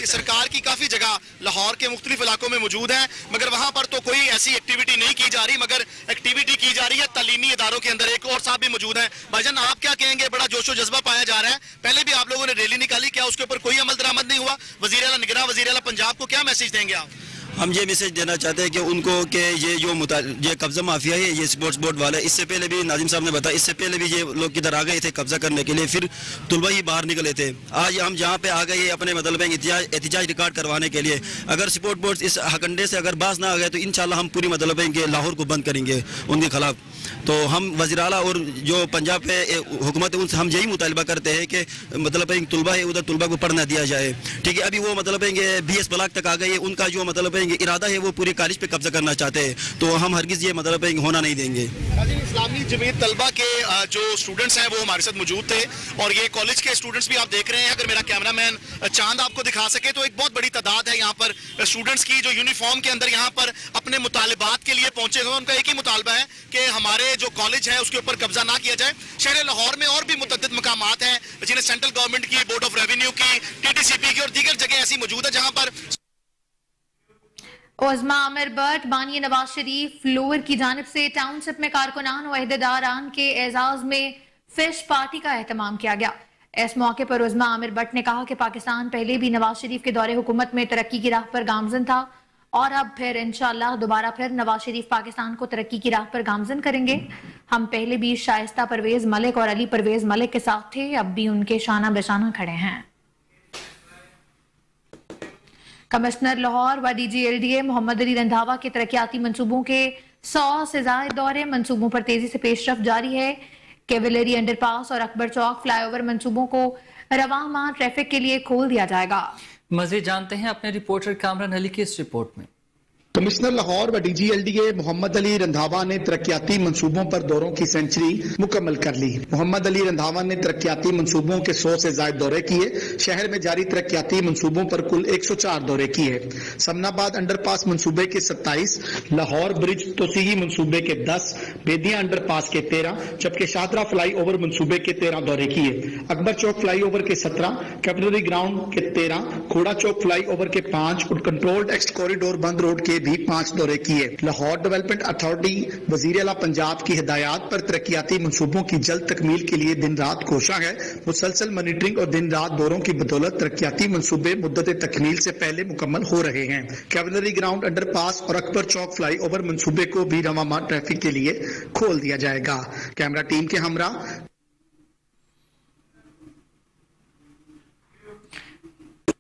सरकार की काफी जगह लाहौर के मुख्तलिफ इलाकों में मौजूद है मगर वहाँ पर तो कोई ऐसी एक्टिविटी नहीं की जा रही, मगर एक्टिविटी की जा रही है तालीमी इदारों के अंदर। एक और साहब भी मौजूद है। भाईजान आप क्या कहेंगे? बड़ा जोशो जज्बा पाया जा रहा है, पहले भी आप लोगों ने रैली निकाली, क्या उसके ऊपर कोई अमल दरामद नहीं हुआ? वज़ीर आला निगरान वज़ीर आला पंजाब को क्या मैसेज देंगे आप? हम ये मैसेज देना चाहते हैं कि उनको कि ये जो ये कब्जा माफिया है ये स्पोर्ट्स बोर्ड वाला, इससे पहले भी नाजिम साहब ने बताया, इससे पहले भी ये लोग किधर आ गए थे कब्जा करने के लिए, फिर तुलबा ही बाहर निकले थे। आज हम जहाँ पे आ गए अपने मतलब एहतिजाज रिकॉर्ड करवाने के लिए, अगर स्पोर्ट बोर्ड इस हकंडे से अगर बाज ना आ गए तो इंशाल्लाह हम पूरी मतलब लाहौर को बंद करेंगे उनके खिलाफ। तो हम वज़ीर आला और जो पंजाब पे हुकूमत है उनसे हम यही मुतालबा करते हैं कि मतलब तुलबा है उधर तुलबा को पढ़ना दिया जाए। ठीक है, अभी वो मतलब BS ब्लॉक तक आ गए, उनका जो मतलब इरादा है वो पूरी कॉलेज पे कब्जा करना चाहते हैं, तो हम हरगिज ये मतलब होना नहीं देंगे। इस्लामी जमीयत तलबा के जो स्टूडेंट्स हैं वो हमारे साथ मौजूद थे और ये कॉलेज के स्टूडेंट्स भी आप देख रहे हैं। अगर मेरा कैमरामैन चांद आपको दिखा सके तो एक बहुत बड़ी तादाद है यहाँ पर स्टूडेंट्स की जो यूनिफॉर्म के अंदर यहाँ पर अपने मुतालबात के लिए पहुंचे हुए। उनका एक ही मुतालबा है कि हमारे जो कॉलेज है उसके ऊपर कब्जा ना किया जाए। शहर लाहौर में और भी मुतअद्दिद मकामात हैं जिन्हें सेंट्रल गवर्नमेंट की, बोर्ड ऑफ रेवेन्यू की, TTCP की और दीगर जगह ऐसी मौजूद है जहाँ पर ओज़मा आमिर बट बानी नवाज शरीफ लोअर की जानिब से टाउनशिप में कारकुनान और अहदेदारान के एजाज में फिश पार्टी का एहतमाम किया गया। इस मौके पर ओज़मा आमिर बट ने कहा कि पाकिस्तान पहले भी नवाज शरीफ के दौरे हुकूमत में तरक्की की राह पर गामजन था और अब फिर इंशाअल्लाह दोबारा फिर नवाज शरीफ पाकिस्तान को तरक्की की राह पर गामजन करेंगे। हम पहले भी शाइस्ता परवेज मलिक और अली परवेज मलिक के साथ थे, अब भी उनके शाना बेशाना खड़े हैं। कमिश्नर लाहौर व DG LDA मोहम्मद अली रंधावा के तरक्याती मंसूबों के 100 से ज्यादा दौरे मंसूबों पर तेजी से पेशरफ जारी है। कैवलरी अंडरपास और अकबर चौक फ्लाईओवर मंसूबों को रवां माह ट्रैफिक के लिए खोल दिया जाएगा। मजीद जानते हैं अपने रिपोर्टर कामरान अली की इस रिपोर्ट में। कमिश्नर लाहौर व DGLDA मोहम्मद अली रंधावा ने तरक्याती मंसूबों पर दौरों की सेंचुरी मुकम्मल कर ली। मोहम्मद अली रंधावा ने तरक्याती मंसूबों के 100 से ज्यादा दौरे किए। शहर में जारी तरक्याती मंसूबों पर कुल 104 दौरे किए। समनाबाद अंडरपास मंसूबे के 27, लाहौर ब्रिज तोसीही मंसूबे के 10, बेदिया अंडरपास के 13, जबकि शाहदरा फ्लाई ओवर मंसूबे के 13 दौरे किए। अकबर चौक फ्लाई ओवर के 17, कैवलरी ग्राउंड के 13, घोड़ा चौक फ्लाई ओवर के 5 और कंट्रोल्ड एक्स कॉरिडोर बंद रोड के भी 5 दौरे किए। लाहौर डेवलपमेंट अथॉरिटी वजीर आला पंजाब की हिदायत पर तरक्याती मंसूबों की जल्द तकमील के लिए दिन रात कोशा है। मुसलसल मॉनिटरिंग और दिन रात दौरों की बदौलत तरक्याती मंसूबे मुद्दत तकमील से पहले मुकम्मल हो रहे हैं। कैवलरी ग्राउंड अंडरपास और अकबर चौक फ्लाई ओवर मंसूबे को भी रवां माह ट्रैफिक के लिए खोल दिया जाएगा। कैमरा टीम के हमरा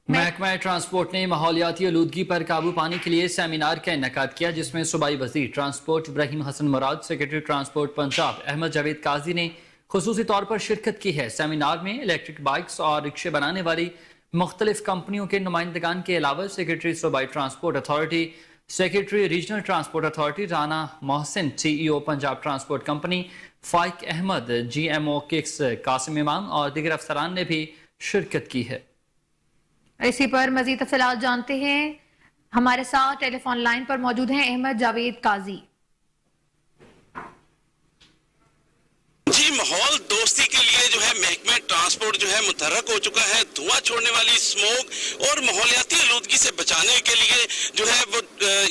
महकमा ट्रांसपोर्ट ने माहौलियाती आलूदगी पर काबू पाने के लिए सेमिनार का इनेकाद किया, जिसमें सूबाई वजीर ट्रांसपोर्ट इब्राहिम हसन मुराद, सेक्रेटरी ट्रांसपोर्ट पंजाब अहमद जावेद काजी ने खुसूसी तौर पर शिरकत की है। सेमिनार में इलेक्ट्रिक बाइक्स और रिक्शे बनाने वाली मुख्तलिफ कंपनियों के नुमाइंदगान के अलावा सेक्रेटरी सूबाई transport authority, secretary regional transport authority Rana Mohsin, CEO Punjab transport company Faiq Ahmed, GMO किक्स कासिम इमाम और दीगर अफसरान ने भी शिरकत की है। इसी पर मजीद तफसीलात जानते हैं। हमारे साथ टेलीफोन लाइन पर मौजूद हैं अहमद जावेद काजी। जी, माहौल दोस्ती के लिए जो है महकमा ट्रांसपोर्ट जो है मुतहर्रक हो चुका है। धुआं छोड़ने वाली स्मोक और माहौलियाती आलूदगी से बचाने के लिए जो है वो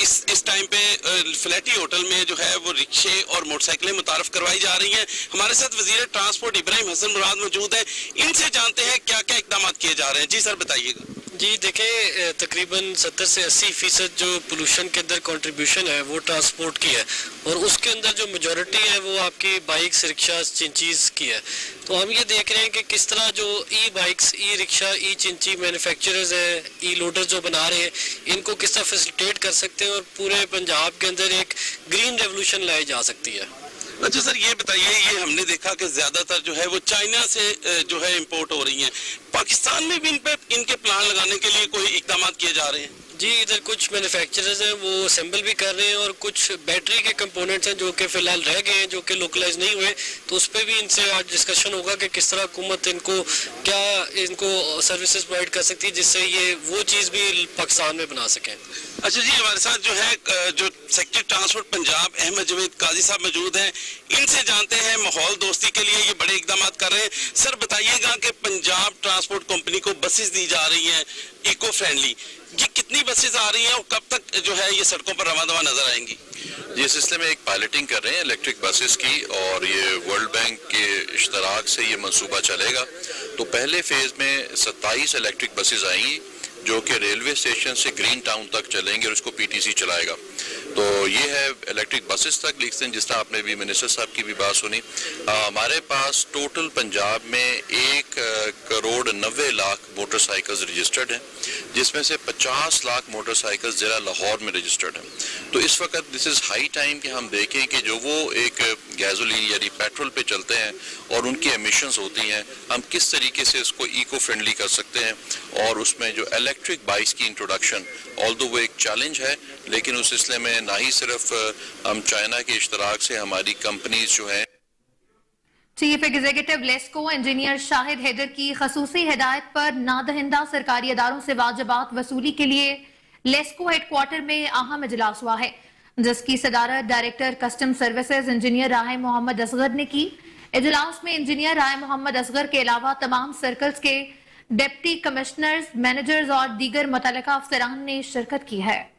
इस टाइम पे फ्लैटी होटल में जो है वो रिक्शे और मोटरसाइकिलें मुतारफ करवाई जा रही हैं। हमारे साथ वजीर ट्रांसपोर्ट इब्राहिम हसन मुराद मौजूद है। इनसे जानते हैं क्या क्या इकदाम किए जा रहे हैं। जी सर, बताइएगा। जी देखिए, तकरीबन 70 से 80% जो पोल्यूशन के अंदर कंट्रीब्यूशन है वो ट्रांसपोर्ट की है, और उसके अंदर जो मेजॉरिटी है वो आपकी बाइक्स, रिक्शा, चिंचीज़ की है। तो हम ये देख रहे हैं कि किस तरह जो ई बाइक्स, ई रिक्शा, ई चिंची मैन्युफैक्चरर्स हैं, ई लोडर जो बना रहे हैं, इनको किस तरह फैसिलिटेट कर सकते हैं और पूरे पंजाब के अंदर एक ग्रीन रेवोल्यूशन लाई जा सकती है। अच्छा सर, ये बताइए, ये हमने देखा कि ज्यादातर जो है वो चाइना से जो है इंपोर्ट हो रही हैं। पाकिस्तान में भी इनके प्लान लगाने के लिए कोई इकदाम किए जा रहे हैं? जी, इधर कुछ मैन्युफैक्चरर्स हैं वो असेंबल भी कर रहे हैं, और कुछ बैटरी के कंपोनेंट्स हैं जो कि फिलहाल रह गए हैं, जो कि लोकलाइज नहीं हुए। तो उस पर भी इनसे आज डिस्कशन होगा कि किस तरह हुकूमत इनको सर्विसेज प्रोवाइड कर सकती है, जिससे ये वो चीज़ भी पाकिस्तान में बना सकें। अच्छा जी, हमारे साथ जो है जो सेक्रेटरी ट्रांसपोर्ट पंजाब अहमद जावेद काजी साहब मौजूद हैं। इनसे जानते हैं माहौल दोस्ती के लिए ये बड़े इकदाम कर रहे हैं। सर बताइएगा कि पंजाब ट्रांसपोर्ट कंपनी को बसेस दी जा रही हैं इको फ्रेंडली, ये कितनी बसेस आ रही हैं और कब तक जो है ये सड़कों पर रवां दवा नजर आएंगी? ये सिलसिले में एक पायलटिंग कर रहे हैं इलेक्ट्रिक बसेस की, और ये वर्ल्ड बैंक के इश्तराक से ये मंसूबा चलेगा। तो पहले फेज में 27 इलेक्ट्रिक बसेस आएंगी जो कि रेलवे स्टेशन से ग्रीन टाउन तक चलेंगे और उसको PTC चलाएगा। तो ये है इलेक्ट्रिक बसेस तक। लेकिन जिस तरह आपने भी मिनिस्टर साहब की भी बात सुनी, हमारे पास टोटल पंजाब में 1,90,00,000 मोटरसाइकिल्स रजिस्टर्ड हैं, जिसमें से 50 लाख मोटरसाइकिल्स ज़िला लाहौर में रजिस्टर्ड हैं। तो इस वक्त दिस इज़ हाई टाइम कि हम देखें कि जो वो एक गैसोलीन यानी पेट्रोल पे चलते हैं और उनकी एमिशंस होती हैं, हम किस तरीके से इसको इको फ्रेंडली कर सकते हैं। और उसमें जो इलेक्ट्रिक बाइक्स की इंट्रोडक्शन, ऑल्दो वो एक चैलेंज है, लेकिन उस सिलसिले में ना ही सिर्फ हम चाइना के इश्तराक से हमारी कंपनीज जो हैं। Chief executive LESCO engineer Shahid Haider की खसूसी हिदायत पर नादहिंदा सरकारी अदारों से वाजिबात वसूली के लिए लेस्को हेडक्वार्टर में अहम इजलास हुआ है, जिसकी सदारत डायरेक्टर कस्टम सर्विसेज इंजीनियर राय मोहम्मद असगर ने की। इजलास में इंजीनियर राय मोहम्मद असगर के अलावा तमाम सर्कल्स के डिप्टी कमिश्नर्स, मैनेजर्स और दीगर मुतल्लिका अफसरान ने शिरकत की है।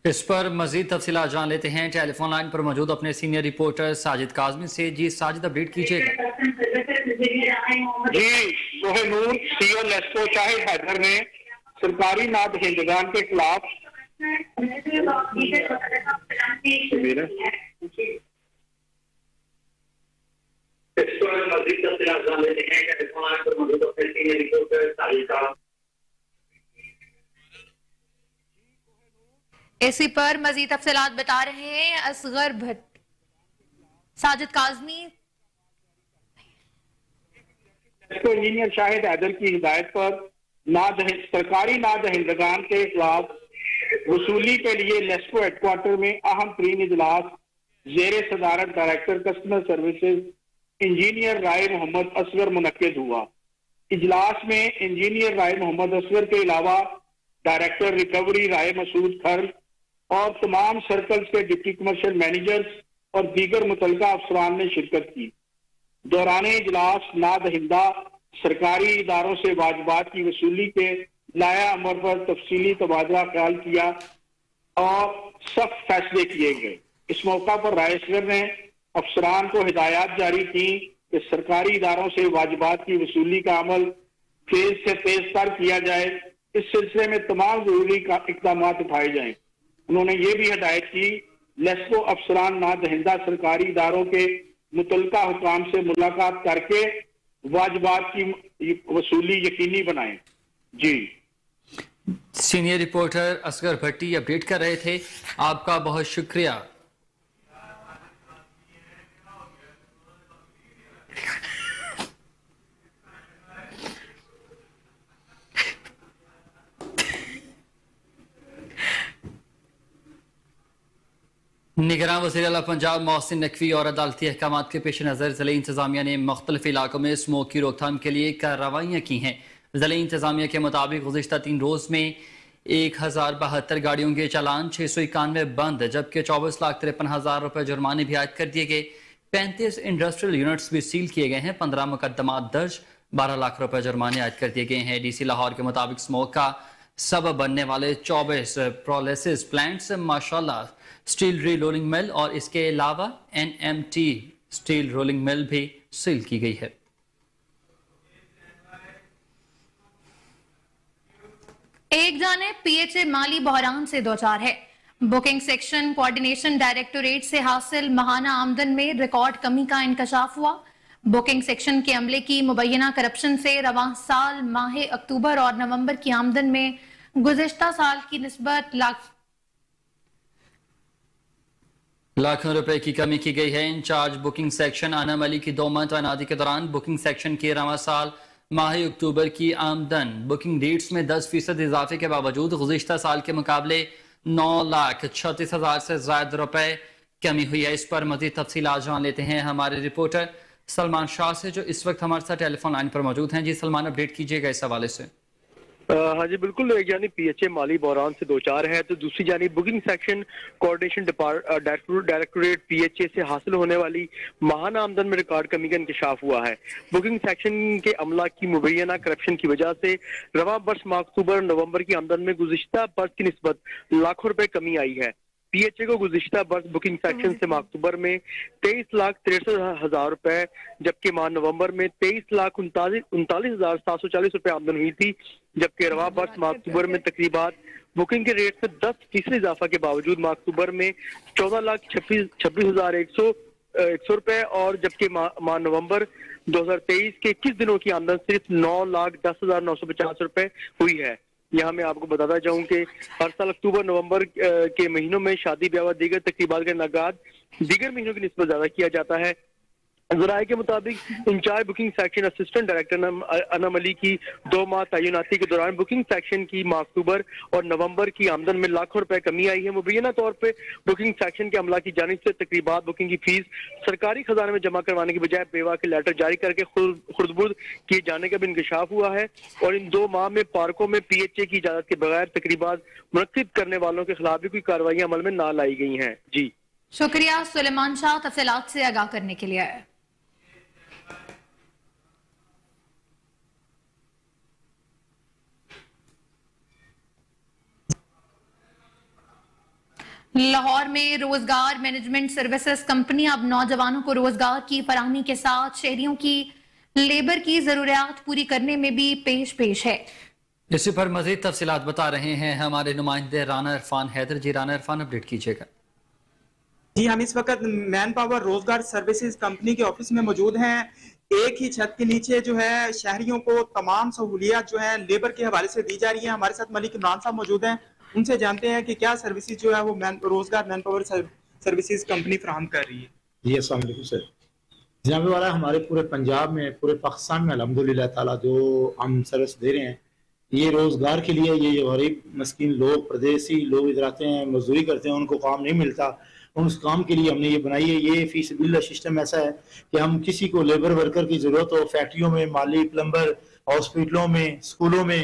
इस पर मजीद तफसीलात जान लेते हैं टेलीफोन लाइन पर मौजूद अपने सीनियर रिपोर्टर साजिद काजमी से। जी साजिद, अपडेट कीजिएगा। जी, कोहिनूर CEO लेस्को शाहिद हैदर ने सरकारी नादहिंदगान के खिलाफ इसी पर मजीद तफसीलात बता रहे हैं असगर भट्ट। साजिद काजमी। इंजीनियर शाहिद हैदर की हिदायत पर सरकारी नादहिंदगान के खिलाफ वसूली के लिए लेस्को हेडक्वार्टर में अहम तरीन इजलास जेर सदारत डायरेक्टर कस्टमर सर्विसेज इंजीनियर राय मोहम्मद असगर मुनक्किद हुआ। इजलास में इंजीनियर राय मोहम्मद असगर के अलावा डायरेक्टर रिकवरी राय मसूद खर और तमाम सर्कल्स के डिप्टी कमर्शियल मैनेजर्स और दीगर मुतलका अफसरान ने शिरकत की। दौरान इजलास नादहिंदा सरकारी इदारों से वाजिबात की वसूली के लाया अमर पर तफसीली तबादला ख्याल किया और सख्त फैसले किए गए। इस मौका पर राय असगर ने अफसरान को हिदायत जारी की कि सरकारी इदारों से वाजिबात की वसूली का अमल तेज से तेज तर किया जाए। इस सिलसिले में तमाम जरूरी इकदाम उठाए जाएं। उन्होंने ये भी हिदायत की लेस्को अफसरान नादहिंदा सरकारी इदारों के मुतलका हुकाम से मुलाकात करके वाजिबात की वसूली यकीनी बनाएं। जी, सीनियर रिपोर्टर असगर भट्टी अपडेट कर रहे थे, आपका बहुत शुक्रिया। निगरान वज़ीर आला पंजाब मोहसिन नकवी और अदालती अहकाम के पेश नज़र ज़िले इंतज़ामिया ने मुख्तलिफ इलाकों में स्मोक की रोकथाम के लिए कार्रवाइयाँ की हैं। ज़िले इंतज़ामिया के मुताबिक गुज़िश्ता 3 रोज़ में 1072 गाड़ियों के चालान, 691 बंद, जबकि 24,53,000 रुपये जुर्माने भी आयद कर दिए गए। 35 इंडस्ट्रियल यूनिट्स भी सील किए गए हैं। 15 मुकदमात दर्ज, 12 लाख रुपये जुर्माने आयद कर दिए गए हैं। DC लाहौर के मुताबिक स्मोक का सबब बनने वाले 24 प्रोसेस प्लांट्स माशाल्लाह स्टील री रोलिंग मिल और इसके अलावा NMT स्टील रोलिंग मिल भी सील की गई है। एक जाने PHA माली बहरान से दो चार है। बुकिंग सेक्शन कोऑर्डिनेशन डायरेक्टोरेट से हासिल माहाना आमदन में रिकॉर्ड कमी का इंकशाफ हुआ। बुकिंग सेक्शन के अमले की मुबैना करप्शन से रवां साल माह अक्टूबर और नवंबर की आमदन में गुज़िश्ता साल की निस्बत लाखों रुपए की कमी की गई है। Incharge booking section Anam Ali की 2 माह तैनाती के दौरान बुकिंग सेक्शन के रवां साल माह अक्टूबर की आमदन बुकिंग डेट्स में 10% इजाफे के बावजूद गुज़िश्ता साल के मुकाबले 9,36,000 से ज्यादा रुपए कमी हुई है। इस पर मजीद तफसीलात जान लेते हैं हमारे रिपोर्टर सलमान शाह से, जो इस वक्त हमारे साथ टेलीफोन लाइन पर मौजूद हैं। जी सलमान, अपडेट कीजिएगा इस हवाले से। हाँ जी बिल्कुल, एक जानी PHA माली बहरान से दो चार है तो दूसरी जानी booking section coordination directorate PHA से हासिल होने वाली माहाना आमदन में रिकॉर्ड कमी का इंकशाफ हुआ है। बुकिंग सेक्शन के अमला की मुबैना करप्शन की वजह से रवां बरस माह अक्टूबर नवंबर की आमदन में गुज़िश्ता बरस की निस्बत लाखों रुपए कमी आई है। PHA को गुज़िश्ता बरस बुकिंग सेक्शन से माह अक्टूबर में 23,63,000 रुपए जबकि माह नवंबर में 23,39,740 रुपए आमदन हुई थी, जबकि रवा बरस माह अक्टूबर में तकरीबात बुकिंग के रेट में 10% इजाफा के बावजूद माह अक्टूबर में 14,26,100 रुपए और जबकि माह नवंबर 2023 के 21 दिनों की आमदन सिर्फ 9,10,950 रुपए हुई है। यहाँ मैं आपको बताता चाहूँ कि हर साल अक्टूबर नवंबर के महीनों में शादी ब्याह दीगर तकरीबात का इनाकाद दीगर महीनों की निस्बत ज्यादा किया जाता है। ज़राए के मुताबिक incharge booking section assistant director Anam Ali की 2 माह तैनाती के दौरान बुकिंग सेक्शन की माह अक्टूबर और नवंबर की आमदन में लाखों रुपए कमी आई है। मुबैना तौर पे बुकिंग सेक्शन के अमला की जानिब से तकरीबात बुकिंग की फीस सरकारी खजाने में जमा करवाने की बजाय बेवा के लेटर जारी करके खुर्दबुर्द किए जाने का भी इंकशाफ हुआ है और इन 2 माह में पार्कों में PHA की इजाजत के बगैर तकरीबात मुनक्किद करने वालों के खिलाफ भी कोई कार्रवाई अमल में ना लाई गई हैं। जी शुक्रिया सुलेमान शाह तफसीलात से आगाह करने के लिए। लाहौर में रोजगार मैनेजमेंट सर्विसेज कंपनी अब नौजवानों को रोजगार की फराहमी के साथ शहरियों की लेबर की जरूरियात पूरी करने में भी पेश है। इसी पर मजीद तफसीलात बता रहे हैं हमारे नुमाइंदे राना इरफान हैदर। जी राना इरफान, अपडेट कीजिएगा। जी हम इस वक्त मैन पावर रोजगार सर्विसेज कंपनी के ऑफिस में मौजूद हैं। एक ही छत के नीचे जो है शहरियों को तमाम सहूलियात जो है लेबर के हवाले से दी जा रही है। हमारे साथ मलिक इमरान साहब मौजूद हैं, उनसे जानते हैं कि क्या सर्विसेज जो है वो रोजगार मैन पावर सर्विसेज कंपनी फराहम कर रही है। जी अस्सलाम वालेकुम सर। जनाब वाला हमारे पूरे पंजाब में, पूरे पाकिस्तान में अल्हम्दुलिल्लाह ताला जो हम सर्विस दे रहे हैं, ये रोजगार के लिए, ये गरीब मस्कीन लोग, प्रदेशी लोग इधर आते हैं, मजदूरी करते हैं, उनको काम नहीं मिलता, उस काम के लिए हमने ये बनाई है। ये फीसबिल्ला सिस्टम ऐसा है कि हम किसी को लेबर वर्कर की जरूरत हो, फैक्ट्रियों में, माली, प्लम्बर, हॉस्पिटलों में, स्कूलों में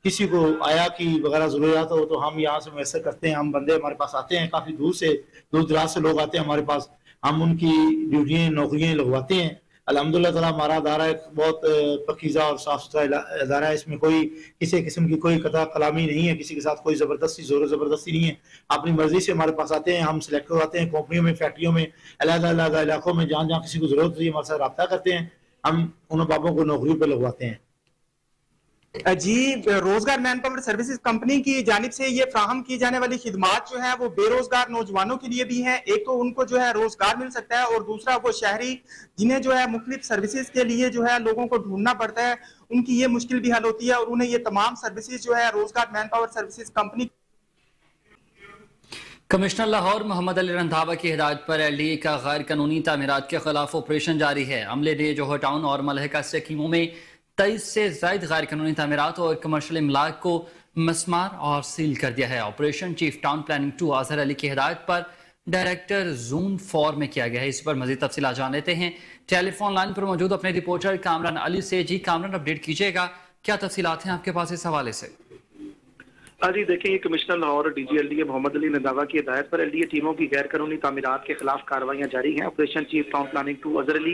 किसी को आया की वगैरह जरूरत हो तो हम यहाँ से मैसर करते हैं। हम बंदे हमारे पास आते हैं, काफी दूर से, दूर दराज से लोग आते हैं हमारे पास, हम उनकी ड्यूटियाँ, नौकरियाँ लगवाते हैं। अल्हम्दुलिल्लाह ताला हमारा अदारा एक बहुत पकीज़ा और साफ सुथरा अदारा है। इसमें कोई किसी किस्म की कोई कता कलामी नहीं है, किसी के साथ कोई जबरदस्ती, जोर जबरदस्ती नहीं है। अपनी मर्जी से हमारे पास आते हैं, हम सिलेक्ट करवाते हैं कंपनियों में, फैक्ट्रियों में, अलग-अलग इलाकों में, जहाँ जहाँ किसी को जरूरत होती है हमारे साथ रब्ता करते हैं, हम उन बाबों को नौकरी पर लगवाते हैं। जी, रोजगार मैन पावर सर्विसेज कंपनी की जानिब से ये फ्राहम की जाने वाली खिदमात जो है वो बेरोजगार नौजवानों के लिए भी है। एक तो उनको जो है रोजगार मिल सकता है और दूसरा वो शहरी जिन्हें जो है मुख्तलिफ सर्विसेज के लिए जो है लोगों को ढूंढना पड़ता है, उनकी ये मुश्किल भी हल होती है और उन्हें ये तमाम सर्विसेज जो है रोजगार manpower services company. Commissioner Lahore Mohammad Ali Randhawa की हिदायत पर LDA का गैर कानूनी तामीरात के खिलाफ ऑपरेशन जारी है। अमले ने जोहर टाउन और मलहका स्कीमों में 23 से ज्यादा गैर कानूनी तामीरात और कमर्शियल इमलाक को मस्मार और सील कर दिया है। Operation chief town planning 2 Azhar Ali की हिदायत पर डायरेक्टर जोन 4 में किया गया है। इस पर मजीद तफसीलात जान लेते हैं। टेलीफोन लाइन पर मौजूद अपने रिपोर्टर कामरान अली से। जी कामरान, अपडेट कीजिएगा, क्या तफसीलात हैं आपके पास इस हवाले से? जी देखिए, कमिश्नर लाहौर और DG LDA मोहम्मद अली रंधावा की हिदायत पर LDA टीमों की गैर कानूनी तामीरात के खिलाफ कार्रवाइयां जारी हैं। Operation chief town planning 2 Azhar Ali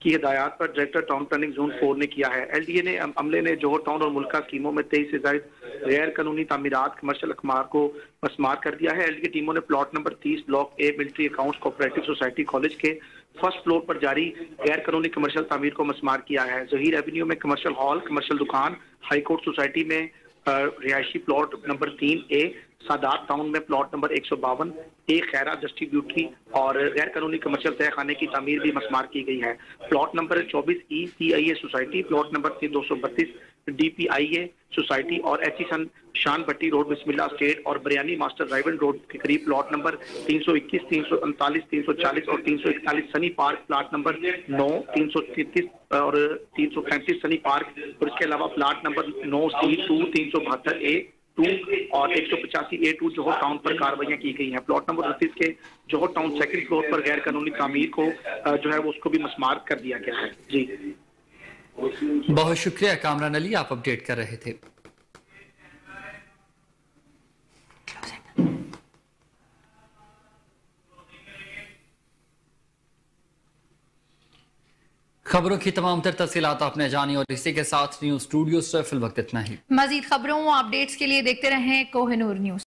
की हिदायत पर डायरेक्टर टाउन प्लानिंग जोन 4 ने किया है। LDA ने अमले ने जोहर टाउन और मुल्का स्कीमों में 23 से ज्यादा गैर कानूनी तामीरात, कमर्शियल अखमार को मस्मार कर दिया है। LDA टीमों ने plot number 30 block A military accounts cooperative society college के फर्स्ट फ्लोर पर जारी गैर कानूनी कमर्शियल तामीर को मस्मार किया है। जहीर एवेन्यू में कमर्शियल हॉल, कमर्शियल दुकान, हाईकोर्ट सोसाइटी में रिहायशी plot number 3A, Sadat town में plot number 152 A Khaira distributary और गैर कानूनी कमर्शियल तहखाने की तामीर भी मस्मार की गई है। Plot number 24E PIA society, plot number 232 DPIA society और HE शान भट्टी रोड बिस्मिल्लाह स्टेट और बरियानी मास्टर ड्राइवन रोड के करीब प्लॉट नंबर 321, 339, 340 और 341 सनी पार्क, प्लॉट नंबर 9, 333 और 335 सनी पार्क और इसके अलावा प्लॉट नंबर 9C2, 372A2 और 185A2 जोहर टाउन पर कार्रवाइयां की गई हैं। प्लॉट नंबर 29 के जोहर टाउन सेकंड फ्लोर पर गैर कानूनी तामीर को जो है वो उसको भी मस्मार कर दिया गया है। जी बहुत शुक्रिया कामरान अली, आप अपडेट कर रहे थे। खबरों की तमाम तर तफसीलात आपने जानी और इसी के साथ न्यूज स्टूडियो से फिल वक्त इतना ही। मजीद खबरों व अपडेट्स के लिए देखते रहें कोहिनूर न्यूज।